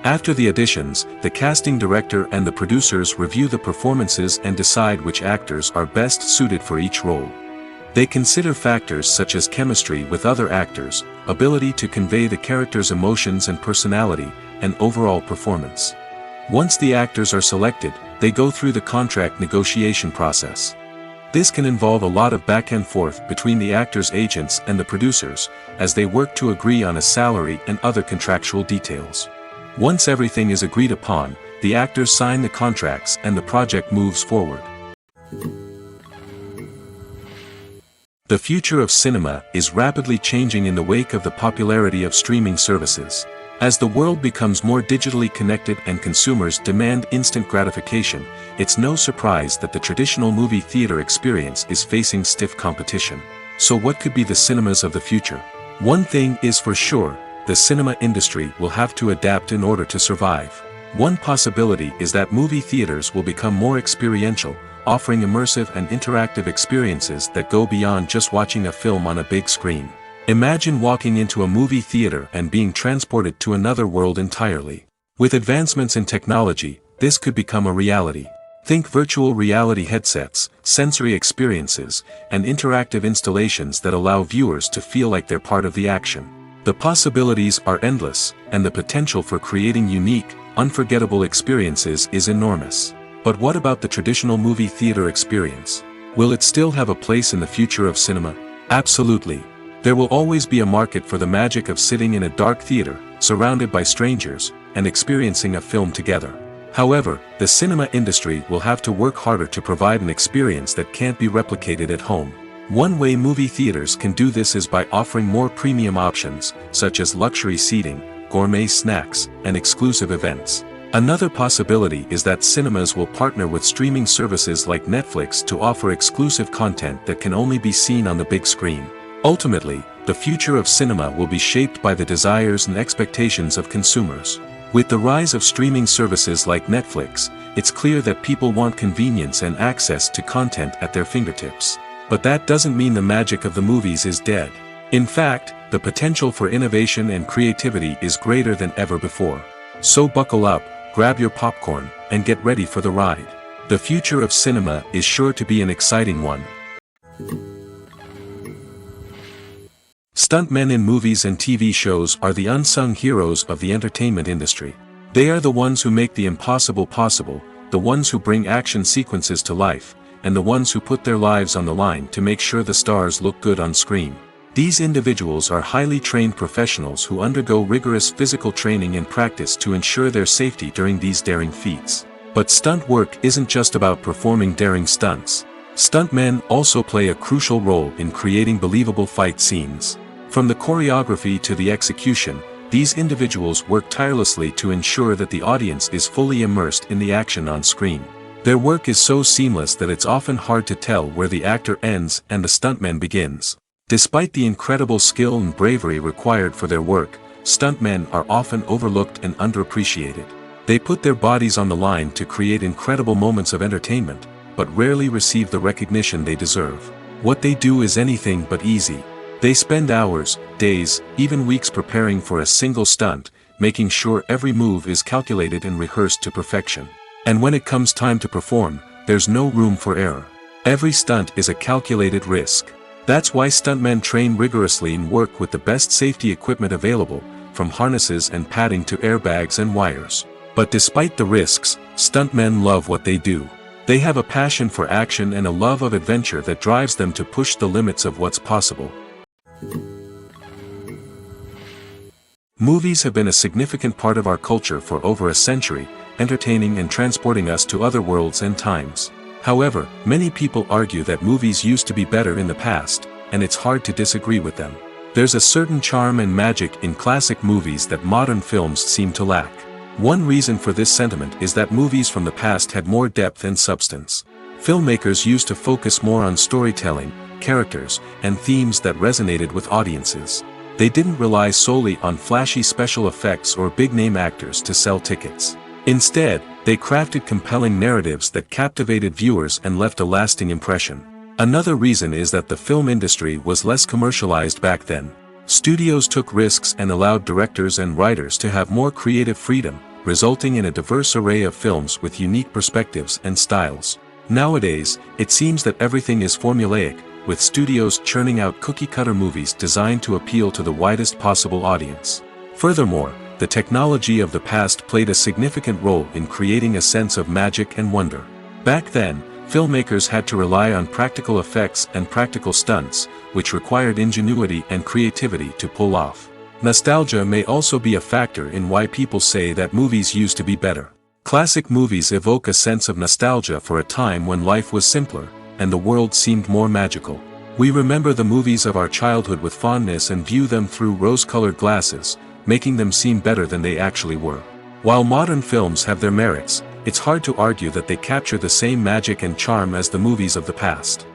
After the auditions, the casting director and the producers review the performances and decide which actors are best suited for each role. They consider factors such as chemistry with other actors, ability to convey the character's emotions and personality, and overall performance. Once the actors are selected, they go through the contract negotiation process. This can involve a lot of back and forth between the actors' agents and the producers, as they work to agree on a salary and other contractual details. Once everything is agreed upon, the actors sign the contracts and the project moves forward. The future of cinema is rapidly changing in the wake of the popularity of streaming services. As the world becomes more digitally connected and consumers demand instant gratification, it's no surprise that the traditional movie theater experience is facing stiff competition. So what could be the cinemas of the future? One thing is for sure, the cinema industry will have to adapt in order to survive. One possibility is that movie theaters will become more experiential, offering immersive and interactive experiences that go beyond just watching a film on a big screen. Imagine walking into a movie theater and being transported to another world entirely. With advancements in technology, this could become a reality. Think virtual reality headsets, sensory experiences, and interactive installations that allow viewers to feel like they're part of the action. The possibilities are endless, and the potential for creating unique, unforgettable experiences is enormous. But what about the traditional movie theater experience? Will it still have a place in the future of cinema? Absolutely. There will always be a market for the magic of sitting in a dark theater, surrounded by strangers, and experiencing a film together. However, the cinema industry will have to work harder to provide an experience that can't be replicated at home. One way movie theaters can do this is by offering more premium options, such as luxury seating, gourmet snacks, and exclusive events. Another possibility is that cinemas will partner with streaming services like Netflix to offer exclusive content that can only be seen on the big screen. Ultimately, the future of cinema will be shaped by the desires and expectations of consumers. With the rise of streaming services like Netflix, it's clear that people want convenience and access to content at their fingertips. But that doesn't mean the magic of the movies is dead. In fact, the potential for innovation and creativity is greater than ever before. So buckle up, grab your popcorn, and get ready for the ride. The future of cinema is sure to be an exciting one. Stuntmen in movies and TV shows are the unsung heroes of the entertainment industry. They are the ones who make the impossible possible, the ones who bring action sequences to life, and the ones who put their lives on the line to make sure the stars look good on screen. These individuals are highly trained professionals who undergo rigorous physical training and practice to ensure their safety during these daring feats. But stunt work isn't just about performing daring stunts. Stuntmen also play a crucial role in creating believable fight scenes. From the choreography to the execution, these individuals work tirelessly to ensure that the audience is fully immersed in the action on screen. Their work is so seamless that it's often hard to tell where the actor ends and the stuntman begins. Despite the incredible skill and bravery required for their work, stuntmen are often overlooked and underappreciated. They put their bodies on the line to create incredible moments of entertainment, but rarely receive the recognition they deserve. What they do is anything but easy. They spend hours, days, even weeks preparing for a single stunt, making sure every move is calculated and rehearsed to perfection. And when it comes time to perform, there's no room for error. Every stunt is a calculated risk. That's why stuntmen train rigorously and work with the best safety equipment available, from harnesses and padding to airbags and wires. But despite the risks, stuntmen love what they do. They have a passion for action and a love of adventure that drives them to push the limits of what's possible. Movies have been a significant part of our culture for over a century, entertaining and transporting us to other worlds and times. However, many people argue that movies used to be better in the past, and it's hard to disagree with them. There's a certain charm and magic in classic movies that modern films seem to lack. One reason for this sentiment is that movies from the past had more depth and substance. Filmmakers used to focus more on storytelling, characters, and themes that resonated with audiences. They didn't rely solely on flashy special effects or big-name actors to sell tickets. Instead, they crafted compelling narratives that captivated viewers and left a lasting impression. Another reason is that the film industry was less commercialized back then. Studios took risks and allowed directors and writers to have more creative freedom, resulting in a diverse array of films with unique perspectives and styles. Nowadays, it seems that everything is formulaic, with studios churning out cookie-cutter movies designed to appeal to the widest possible audience. Furthermore, the technology of the past played a significant role in creating a sense of magic and wonder. Back then, filmmakers had to rely on practical effects and practical stunts, which required ingenuity and creativity to pull off. Nostalgia may also be a factor in why people say that movies used to be better. Classic movies evoke a sense of nostalgia for a time when life was simpler, and the world seemed more magical. We remember the movies of our childhood with fondness and view them through rose-colored glasses, making them seem better than they actually were. While modern films have their merits, it's hard to argue that they capture the same magic and charm as the movies of the past.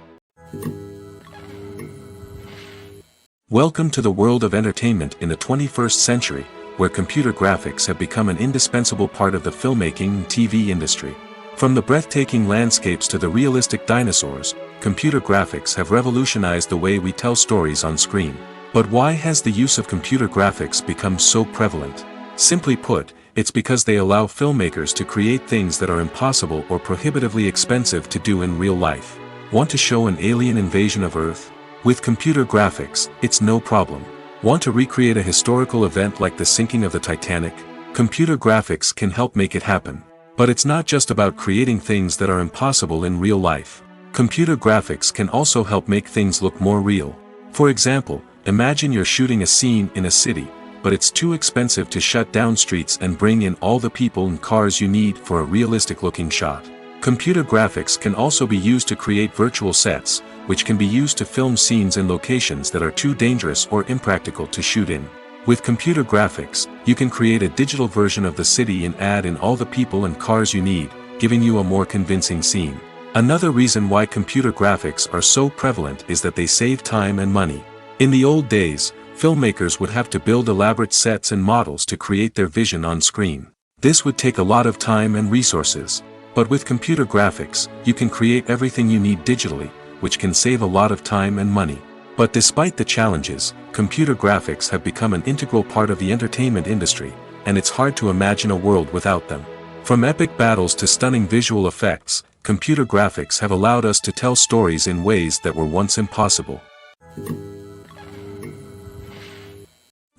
Welcome to the world of entertainment in the 21st century, where computer graphics have become an indispensable part of the filmmaking and TV industry. From the breathtaking landscapes to the realistic dinosaurs, computer graphics have revolutionized the way we tell stories on screen. But why has the use of computer graphics become so prevalent? Simply put, It's because they allow filmmakers to create things that are impossible or prohibitively expensive to do in real life. Want to show an alien invasion of Earth? With computer graphics, it's no problem. Want to recreate a historical event like the sinking of the Titanic? Computer graphics can help make it happen. But it's not just about creating things that are impossible in real life. Computer graphics can also help make things look more real. For example, imagine you're shooting a scene in a city, but it's too expensive to shut down streets and bring in all the people and cars you need for a realistic-looking shot. Computer graphics can also be used to create virtual sets, which can be used to film scenes in locations that are too dangerous or impractical to shoot in. With computer graphics, you can create a digital version of the city and add in all the people and cars you need, giving you a more convincing scene. Another reason why computer graphics are so prevalent is that they save time and money. In the old days, filmmakers would have to build elaborate sets and models to create their vision on screen. This would take a lot of time and resources. But with computer graphics, you can create everything you need digitally, which can save a lot of time and money. But despite the challenges, computer graphics have become an integral part of the entertainment industry, and it's hard to imagine a world without them. From epic battles to stunning visual effects, computer graphics have allowed us to tell stories in ways that were once impossible.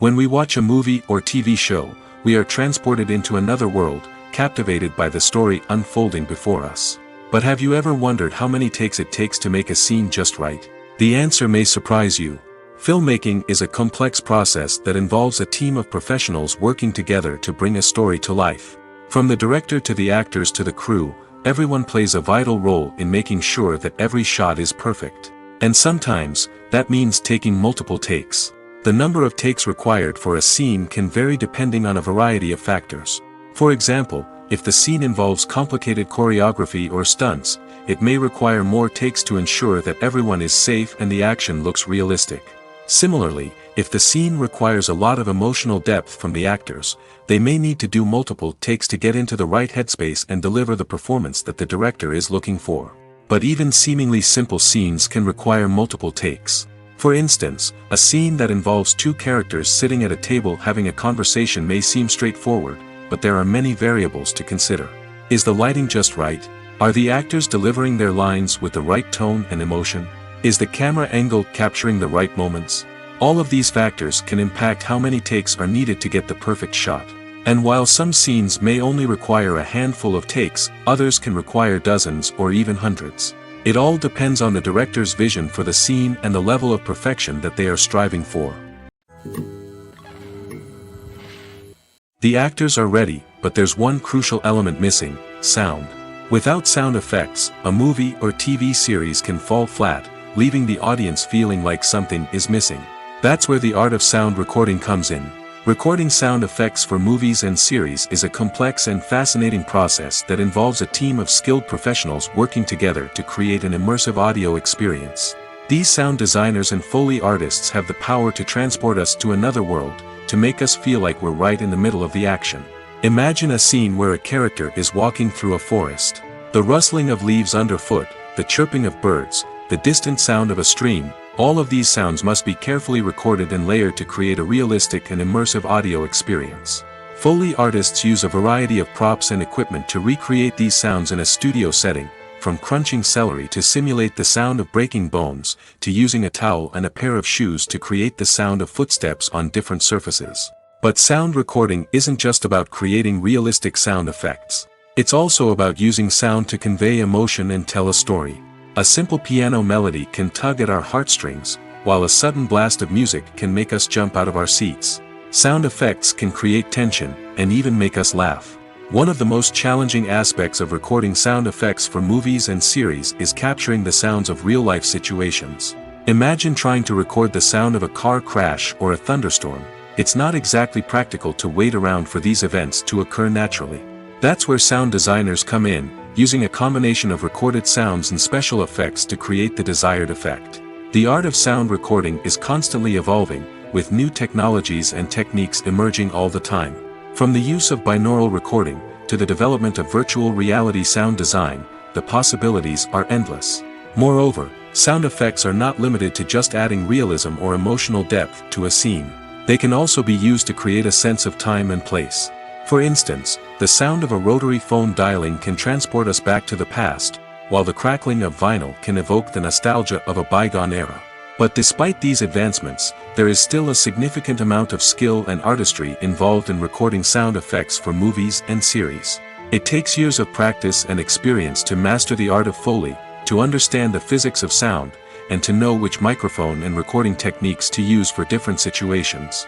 When we watch a movie or TV show, we are transported into another world, captivated by the story unfolding before us. But have you ever wondered how many takes it takes to make a scene just right? The answer may surprise you. Filmmaking is a complex process that involves a team of professionals working together to bring a story to life. From the director to the actors to the crew, everyone plays a vital role in making sure that every shot is perfect. And sometimes, that means taking multiple takes. The number of takes required for a scene can vary depending on a variety of factors. For example, if the scene involves complicated choreography or stunts, it may require more takes to ensure that everyone is safe and the action looks realistic. Similarly, if the scene requires a lot of emotional depth from the actors, they may need to do multiple takes to get into the right headspace and deliver the performance that the director is looking for. But even seemingly simple scenes can require multiple takes. For instance, a scene that involves two characters sitting at a table having a conversation may seem straightforward, but there are many variables to consider. Is the lighting just right? Are the actors delivering their lines with the right tone and emotion? Is the camera angle capturing the right moments? All of these factors can impact how many takes are needed to get the perfect shot. And while some scenes may only require a handful of takes, others can require dozens or even hundreds. It all depends on the director's vision for the scene and the level of perfection that they are striving for. The actors are ready, but there's one crucial element missing: sound. Without sound effects, a movie or TV series can fall flat, leaving the audience feeling like something is missing. That's where the art of sound recording comes in. Recording sound effects for movies and series is a complex and fascinating process that involves a team of skilled professionals working together to create an immersive audio experience. These sound designers and Foley artists have the power to transport us to another world, to make us feel like we're right in the middle of the action. Imagine a scene where a character is walking through a forest. The rustling of leaves underfoot, the chirping of birds, the distant sound of a stream, all of these sounds must be carefully recorded and layered to create a realistic and immersive audio experience. Foley artists use a variety of props and equipment to recreate these sounds in a studio setting, from crunching celery to simulate the sound of breaking bones, to using a towel and a pair of shoes to create the sound of footsteps on different surfaces. But sound recording isn't just about creating realistic sound effects. It's also about using sound to convey emotion and tell a story. A simple piano melody can tug at our heartstrings, while a sudden blast of music can make us jump out of our seats. Sound effects can create tension, and even make us laugh. One of the most challenging aspects of recording sound effects for movies and series is capturing the sounds of real-life situations. Imagine trying to record the sound of a car crash or a thunderstorm. It's not exactly practical to wait around for these events to occur naturally. That's where sound designers come in, using a combination of recorded sounds and special effects to create the desired effect. The art of sound recording is constantly evolving, with new technologies and techniques emerging all the time. From the use of binaural recording, to the development of virtual reality sound design, the possibilities are endless. Moreover, sound effects are not limited to just adding realism or emotional depth to a scene. They can also be used to create a sense of time and place. For instance, the sound of a rotary phone dialing can transport us back to the past, while the crackling of vinyl can evoke the nostalgia of a bygone era. But despite these advancements, there is still a significant amount of skill and artistry involved in recording sound effects for movies and series. It takes years of practice and experience to master the art of Foley, to understand the physics of sound, and to know which microphone and recording techniques to use for different situations.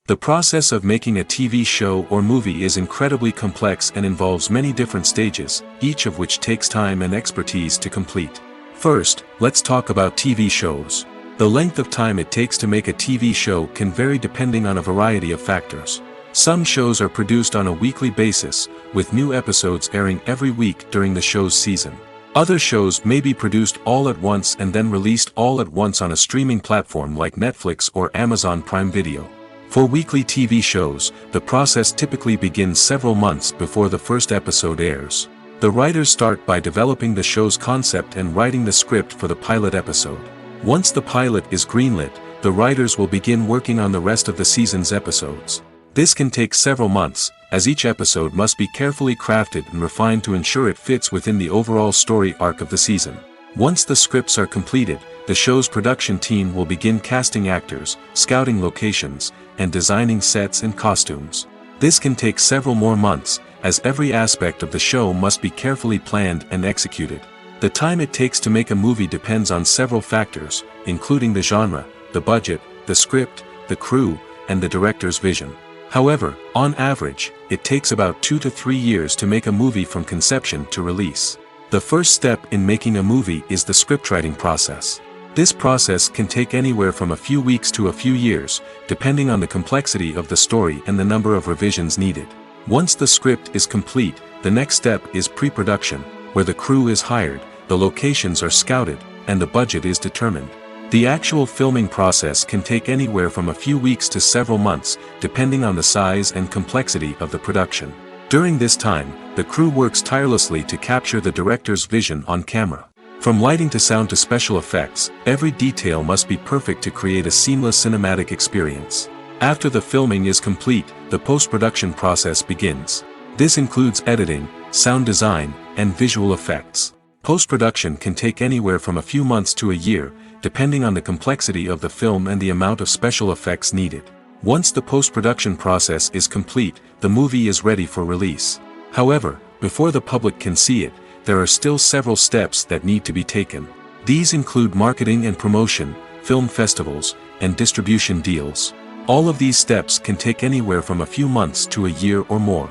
The process of making a TV show or movie is incredibly complex and involves many different stages, each of which takes time and expertise to complete. First, let's talk about TV shows. The length of time it takes to make a TV show can vary depending on a variety of factors. Some shows are produced on a weekly basis, with new episodes airing every week during the show's season. Other shows may be produced all at once and then released all at once on a streaming platform like Netflix or Amazon Prime Video. For weekly TV shows, the process typically begins several months before the first episode airs. The writers start by developing the show's concept and writing the script for the pilot episode. Once the pilot is greenlit, the writers will begin working on the rest of the season's episodes. This can take several months, as each episode must be carefully crafted and refined to ensure it fits within the overall story arc of the season. Once the scripts are completed, the show's production team will begin casting actors, scouting locations, and designing sets and costumes. This can take several more months, as every aspect of the show must be carefully planned and executed. The time it takes to make a movie depends on several factors, including the genre, the budget, the script, the crew, and the director's vision. However, on average, it takes about 2 to 3 years to make a movie from conception to release. The first step in making a movie is the scriptwriting process. This process can take anywhere from a few weeks to a few years, depending on the complexity of the story and the number of revisions needed. Once the script is complete, the next step is pre-production, where the crew is hired, the locations are scouted, and the budget is determined. The actual filming process can take anywhere from a few weeks to several months, depending on the size and complexity of the production. During this time, the crew works tirelessly to capture the director's vision on camera. From lighting to sound to special effects, every detail must be perfect to create a seamless cinematic experience. After the filming is complete, the post-production process begins. This includes editing, sound design, and visual effects. Post-production can take anywhere from a few months to a year, depending on the complexity of the film and the amount of special effects needed. Once the post-production process is complete, the movie is ready for release. However, before the public can see it, there are still several steps that need to be taken. These include marketing and promotion, film festivals, and distribution deals. All of these steps can take anywhere from a few months to a year or more.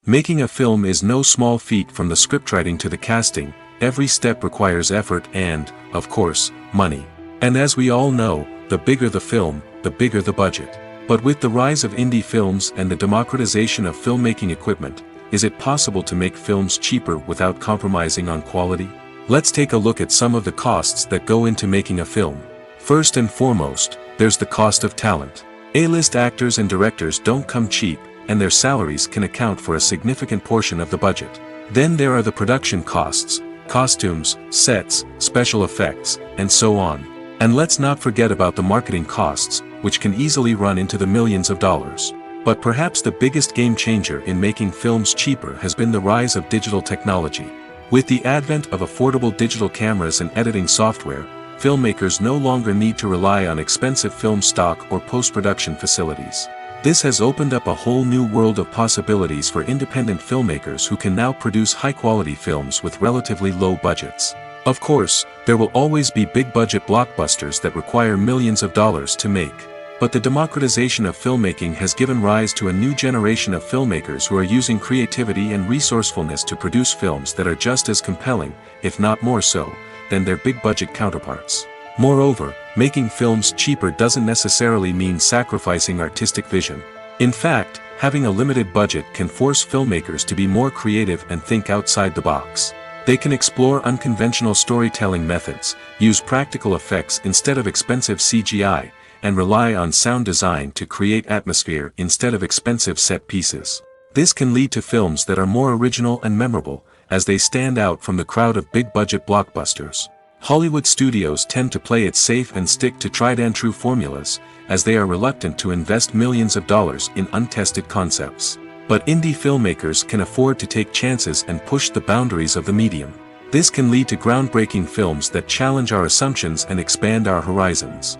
Making a film is no small feat. From the scriptwriting to the casting, every step requires effort and, of course, money. And as we all know, the bigger the film, the bigger the budget. But with the rise of indie films and the democratization of filmmaking equipment, is it possible to make films cheaper without compromising on quality? Let's take a look at some of the costs that go into making a film. First and foremost, there's the cost of talent. A-list actors and directors don't come cheap, and their salaries can account for a significant portion of the budget. Then there are the production costs, costumes, sets, special effects, and so on. And let's not forget about the marketing costs, which can easily run into the millions of dollars. But perhaps the biggest game changer in making films cheaper has been the rise of digital technology. With the advent of affordable digital cameras and editing software, filmmakers no longer need to rely on expensive film stock or post-production facilities. This has opened up a whole new world of possibilities for independent filmmakers who can now produce high-quality films with relatively low budgets. Of course, there will always be big-budget blockbusters that require millions of dollars to make. But the democratization of filmmaking has given rise to a new generation of filmmakers who are using creativity and resourcefulness to produce films that are just as compelling, if not more so, than their big-budget counterparts. Moreover, making films cheaper doesn't necessarily mean sacrificing artistic vision. In fact, having a limited budget can force filmmakers to be more creative and think outside the box. They can explore unconventional storytelling methods, use practical effects instead of expensive CGI, and rely on sound design to create atmosphere instead of expensive set pieces. This can lead to films that are more original and memorable, as they stand out from the crowd of big-budget blockbusters. Hollywood studios tend to play it safe and stick to tried-and-true formulas, as they are reluctant to invest millions of dollars in untested concepts. But indie filmmakers can afford to take chances and push the boundaries of the medium. This can lead to groundbreaking films that challenge our assumptions and expand our horizons.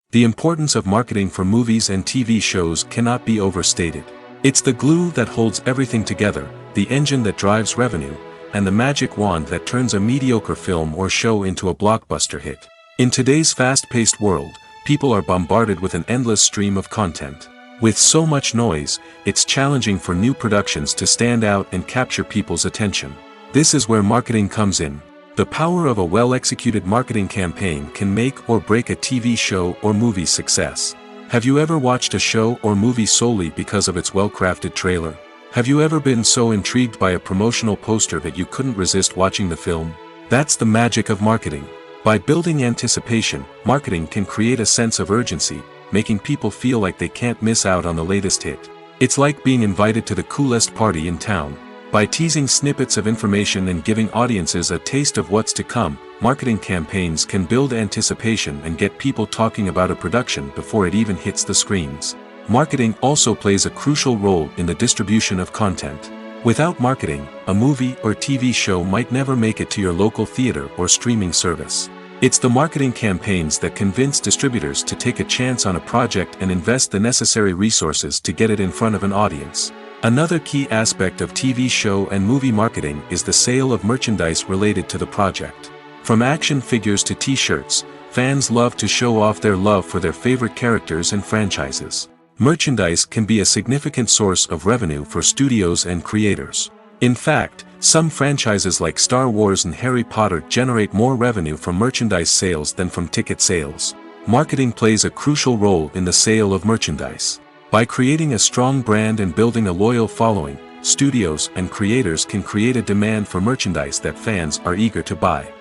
The importance of marketing for movies and TV shows cannot be overstated. It's the glue that holds everything together, the engine that drives revenue, and the magic wand that turns a mediocre film or show into a blockbuster hit. In today's fast-paced world, people are bombarded with an endless stream of content. With so much noise, it's challenging for new productions to stand out and capture people's attention. This is where marketing comes in. The power of a well-executed marketing campaign can make or break a TV show or movie's success. Have you ever watched a show or movie solely because of its well-crafted trailer? Have you ever been so intrigued by a promotional poster that you couldn't resist watching the film? That's the magic of marketing. By building anticipation, marketing can create a sense of urgency, making people feel like they can't miss out on the latest hit. It's like being invited to the coolest party in town. By teasing snippets of information and giving audiences a taste of what's to come, marketing campaigns can build anticipation and get people talking about a production before it even hits the screens. Marketing also plays a crucial role in the distribution of content. Without marketing, a movie or TV show might never make it to your local theater or streaming service. It's the marketing campaigns that convince distributors to take a chance on a project and invest the necessary resources to get it in front of an audience. Another key aspect of TV show and movie marketing is the sale of merchandise related to the project. From action figures to t-shirts, fans love to show off their love for their favorite characters and franchises. Merchandise can be a significant source of revenue for studios and creators. In fact, some franchises like Star Wars and Harry Potter generate more revenue from merchandise sales than from ticket sales. Marketing plays a crucial role in the sale of merchandise. By creating a strong brand and building a loyal following, studios and creators can create a demand for merchandise that fans are eager to buy.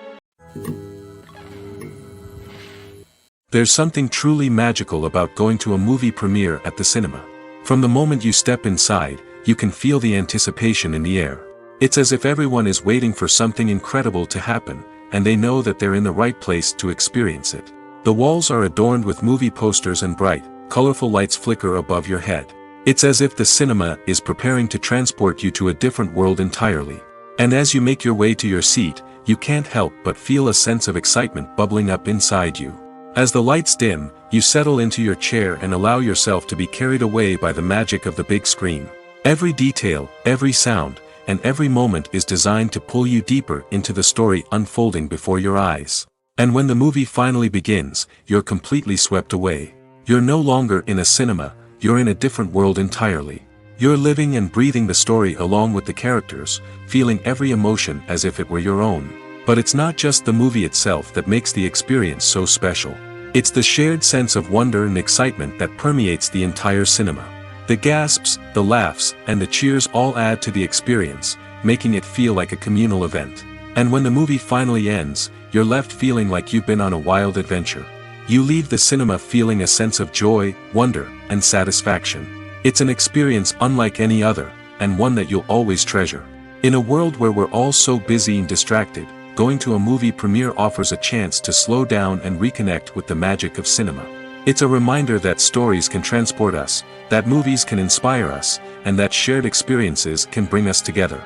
There's something truly magical about going to a movie premiere at the cinema. From the moment you step inside, you can feel the anticipation in the air. It's as if everyone is waiting for something incredible to happen, and they know that they're in the right place to experience it. The walls are adorned with movie posters and bright, colorful lights flicker above your head. It's as if the cinema is preparing to transport you to a different world entirely. And as you make your way to your seat, you can't help but feel a sense of excitement bubbling up inside you. As the lights dim, you settle into your chair and allow yourself to be carried away by the magic of the big screen. Every detail, every sound, and every moment is designed to pull you deeper into the story unfolding before your eyes. And when the movie finally begins, you're completely swept away. You're no longer in a cinema, you're in a different world entirely. You're living and breathing the story along with the characters, feeling every emotion as if it were your own. But it's not just the movie itself that makes the experience so special. It's the shared sense of wonder and excitement that permeates the entire cinema. The gasps, the laughs, and the cheers all add to the experience, making it feel like a communal event. And when the movie finally ends, you're left feeling like you've been on a wild adventure. You leave the cinema feeling a sense of joy, wonder, and satisfaction. It's an experience unlike any other, and one that you'll always treasure. In a world where we're all so busy and distracted, going to a movie premiere offers a chance to slow down and reconnect with the magic of cinema. It's a reminder that stories can transport us, that movies can inspire us, and that shared experiences can bring us together.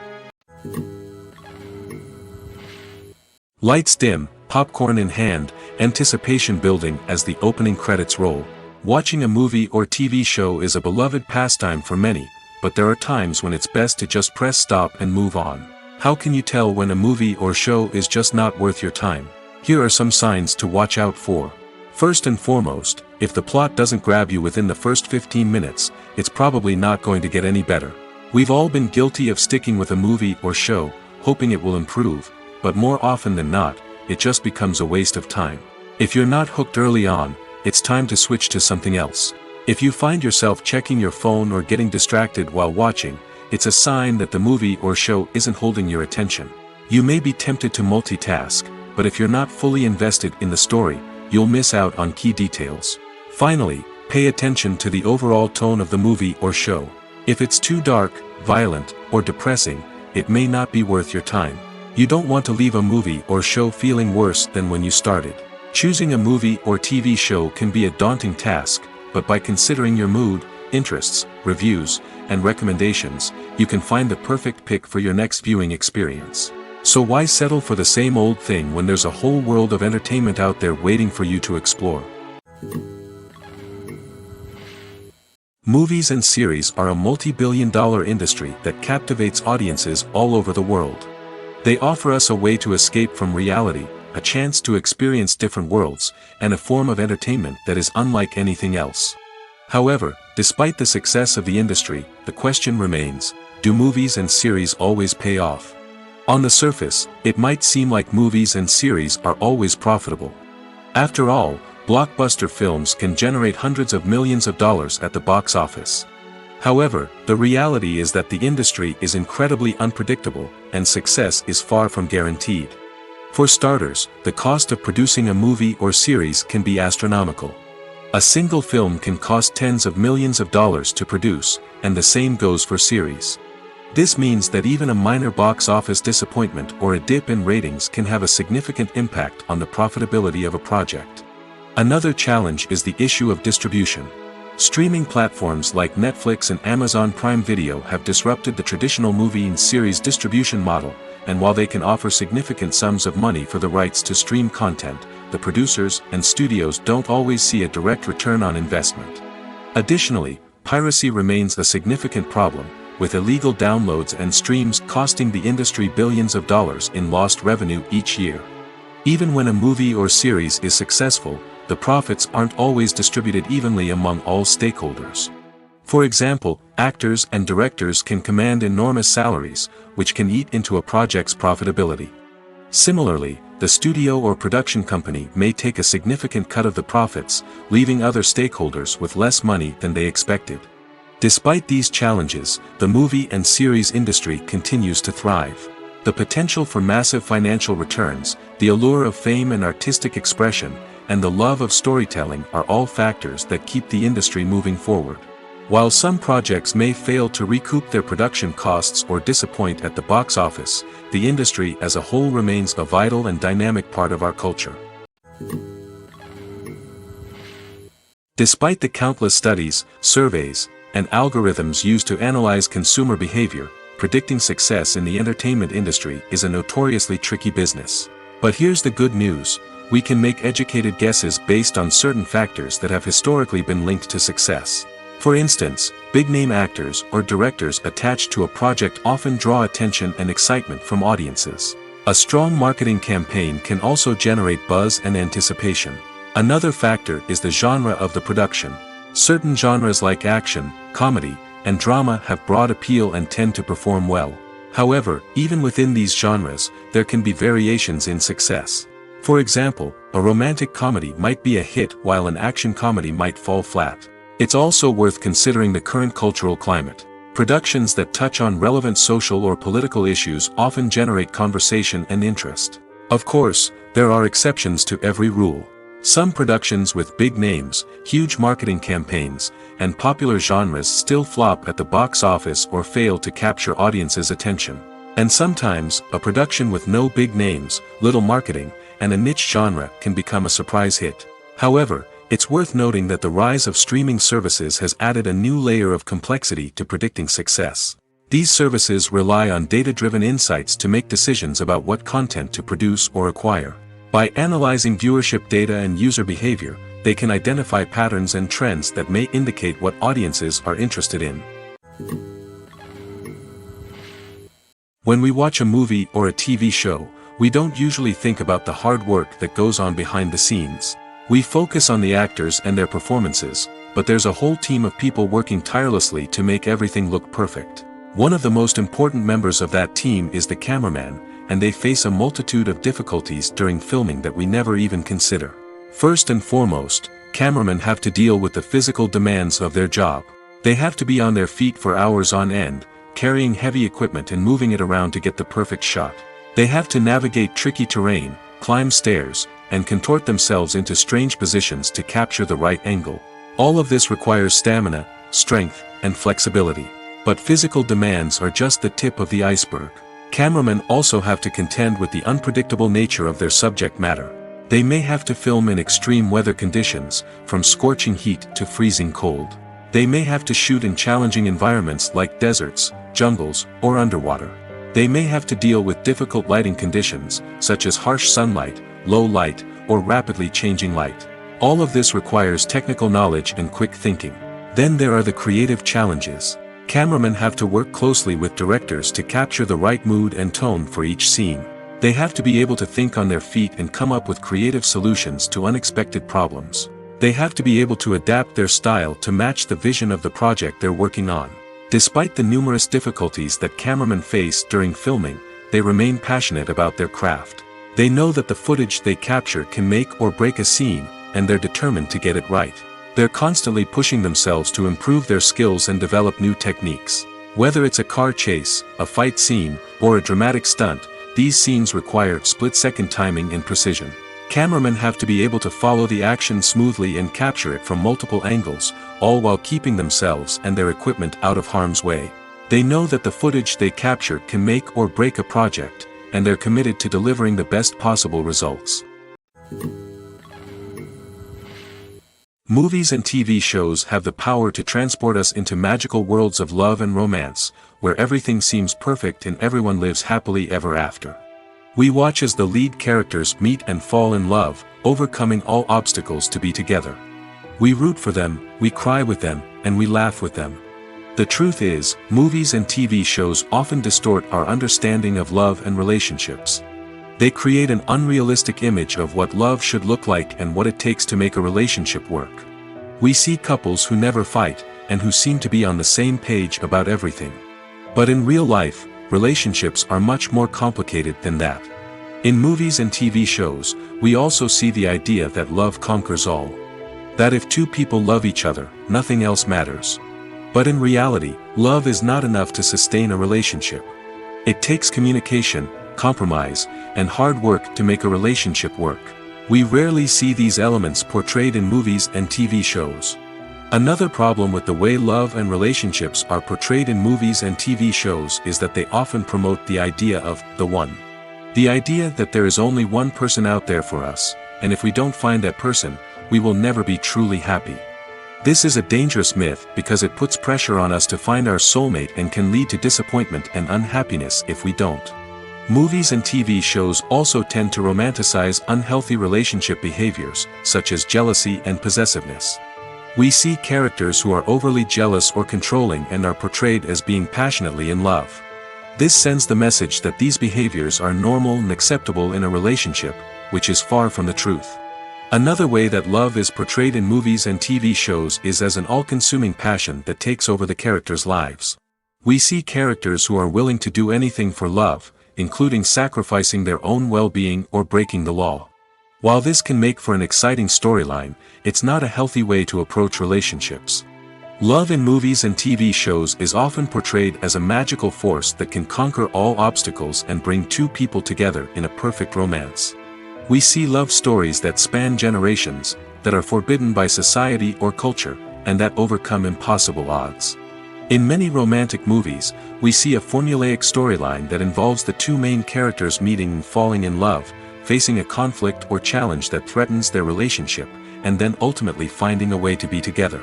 Lights dim, popcorn in hand, anticipation building as the opening credits roll. Watching a movie or TV show is a beloved pastime for many, but there are times when it's best to just press stop and move on. How can you tell when a movie or show is just not worth your time? Here are some signs to watch out for. First and foremost, if the plot doesn't grab you within the first 15 minutes, it's probably not going to get any better. We've all been guilty of sticking with a movie or show, hoping it will improve, but more often than not, it just becomes a waste of time. If you're not hooked early on, it's time to switch to something else. If you find yourself checking your phone or getting distracted while watching, it's a sign that the movie or show isn't holding your attention. You may be tempted to multitask, but if you're not fully invested in the story, you'll miss out on key details. Finally, pay attention to the overall tone of the movie or show. If it's too dark, violent, or depressing, it may not be worth your time. You don't want to leave a movie or show feeling worse than when you started. Choosing a movie or TV show can be a daunting task, but by considering your mood, interests, reviews, and recommendations, you can find the perfect pick for your next viewing experience. So why settle for the same old thing when there's a whole world of entertainment out there waiting for you to explore? Movies and series are a multi-billion-dollar industry that captivates audiences all over the world. They offer us a way to escape from reality, a chance to experience different worlds, and a form of entertainment that is unlike anything else. However, despite the success of the industry, the question remains, do movies and series always pay off? On the surface, it might seem like movies and series are always profitable. After all, blockbuster films can generate hundreds of millions of dollars at the box office. However, the reality is that the industry is incredibly unpredictable, and success is far from guaranteed. For starters, the cost of producing a movie or series can be astronomical. A single film can cost tens of millions of dollars to produce, and the same goes for series. This means that even a minor box office disappointment or a dip in ratings can have a significant impact on the profitability of a project. Another challenge is the issue of distribution. Streaming platforms like Netflix and Amazon Prime Video have disrupted the traditional movie and series distribution model, and while they can offer significant sums of money for the rights to stream content, the producers and studios don't always see a direct return on investment. Additionally, piracy remains a significant problem, with illegal downloads and streams costing the industry billions of dollars in lost revenue each year. Even when a movie or series is successful, the profits aren't always distributed evenly among all stakeholders. For example, actors and directors can command enormous salaries, which can eat into a project's profitability. Similarly, the studio or production company may take a significant cut of the profits, leaving other stakeholders with less money than they expected. Despite these challenges, the movie and series industry continues to thrive. The potential for massive financial returns, the allure of fame and artistic expression, and the love of storytelling are all factors that keep the industry moving forward. While some projects may fail to recoup their production costs or disappoint at the box office, the industry as a whole remains a vital and dynamic part of our culture. Despite the countless studies, surveys, and algorithms used to analyze consumer behavior, predicting success in the entertainment industry is a notoriously tricky business. But here's the good news: we can make educated guesses based on certain factors that have historically been linked to success. For instance, big-name actors or directors attached to a project often draw attention and excitement from audiences. A strong marketing campaign can also generate buzz and anticipation. Another factor is the genre of the production. Certain genres like action, comedy, and drama have broad appeal and tend to perform well. However, even within these genres, there can be variations in success. For example, a romantic comedy might be a hit while an action comedy might fall flat. It's also worth considering the current cultural climate. Productions that touch on relevant social or political issues often generate conversation and interest. Of course, there are exceptions to every rule. Some productions with big names, huge marketing campaigns, and popular genres still flop at the box office or fail to capture audiences' attention. And sometimes, a production with no big names, little marketing, and a niche genre can become a surprise hit. However, it's worth noting that the rise of streaming services has added a new layer of complexity to predicting success. These services rely on data-driven insights to make decisions about what content to produce or acquire. By analyzing viewership data and user behavior, they can identify patterns and trends that may indicate what audiences are interested in. When we watch a movie or a TV show, we don't usually think about the hard work that goes on behind the scenes. We focus on the actors and their performances, but there's a whole team of people working tirelessly to make everything look perfect. One of the most important members of that team is the cameraman, and they face a multitude of difficulties during filming that we never even consider. First and foremost, cameramen have to deal with the physical demands of their job. They have to be on their feet for hours on end, carrying heavy equipment and moving it around to get the perfect shot. They have to navigate tricky terrain, climb stairs, and contort themselves into strange positions to capture the right angle. All of this requires stamina, strength, and flexibility. But physical demands are just the tip of the iceberg. Cameramen also have to contend with the unpredictable nature of their subject matter. They may have to film in extreme weather conditions, from scorching heat to freezing cold. They may have to shoot in challenging environments like deserts, jungles, or underwater. They may have to deal with difficult lighting conditions, such as harsh sunlight, low light, or rapidly changing light. All of this requires technical knowledge and quick thinking. Then there are the creative challenges. Cameramen have to work closely with directors to capture the right mood and tone for each scene. They have to be able to think on their feet and come up with creative solutions to unexpected problems. They have to be able to adapt their style to match the vision of the project they're working on. Despite the numerous difficulties that cameramen face during filming, they remain passionate about their craft. They know that the footage they capture can make or break a scene, and they're determined to get it right. They're constantly pushing themselves to improve their skills and develop new techniques. Whether it's a car chase, a fight scene, or a dramatic stunt, these scenes require split-second timing and precision. Cameramen have to be able to follow the action smoothly and capture it from multiple angles, all while keeping themselves and their equipment out of harm's way. They know that the footage they capture can make or break a project, and they're committed to delivering the best possible results. Movies and TV shows have the power to transport us into magical worlds of love and romance, where everything seems perfect and everyone lives happily ever after. We watch as the lead characters meet and fall in love, overcoming all obstacles to be together. We root for them, we cry with them, and we laugh with them. The truth is, movies and TV shows often distort our understanding of love and relationships. They create an unrealistic image of what love should look like and what it takes to make a relationship work. We see couples who never fight, and who seem to be on the same page about everything. But in real life, relationships are much more complicated than that. In movies and TV shows, we also see the idea that love conquers all. That if two people love each other, nothing else matters. But in reality, love is not enough to sustain a relationship. It takes communication, compromise, and hard work to make a relationship work. We rarely see these elements portrayed in movies and TV shows. Another problem with the way love and relationships are portrayed in movies and TV shows is that they often promote the idea of the one. The idea that there is only one person out there for us, and if we don't find that person, we will never be truly happy. This is a dangerous myth because it puts pressure on us to find our soulmate and can lead to disappointment and unhappiness if we don't. Movies and TV shows also tend to romanticize unhealthy relationship behaviors, such as jealousy and possessiveness. We see characters who are overly jealous or controlling and are portrayed as being passionately in love. This sends the message that these behaviors are normal and acceptable in a relationship, which is far from the truth. Another way that love is portrayed in movies and TV shows is as an all-consuming passion that takes over the characters' lives. We see characters who are willing to do anything for love, including sacrificing their own well-being or breaking the law. While this can make for an exciting storyline, it's not a healthy way to approach relationships. Love in movies and TV shows is often portrayed as a magical force that can conquer all obstacles and bring two people together in a perfect romance. We see love stories that span generations, that are forbidden by society or culture, and that overcome impossible odds. In many romantic movies, we see a formulaic storyline that involves the two main characters meeting and falling in love, facing a conflict or challenge that threatens their relationship, and then ultimately finding a way to be together.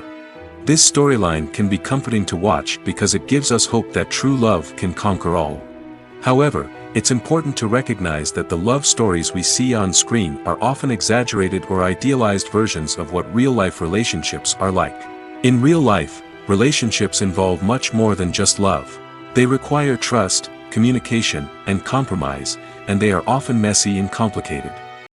This storyline can be comforting to watch because it gives us hope that true love can conquer all. However, it's important to recognize that the love stories we see on screen are often exaggerated or idealized versions of what real-life relationships are like. In real life, relationships involve much more than just love. They require trust, communication, and compromise, and they are often messy and complicated.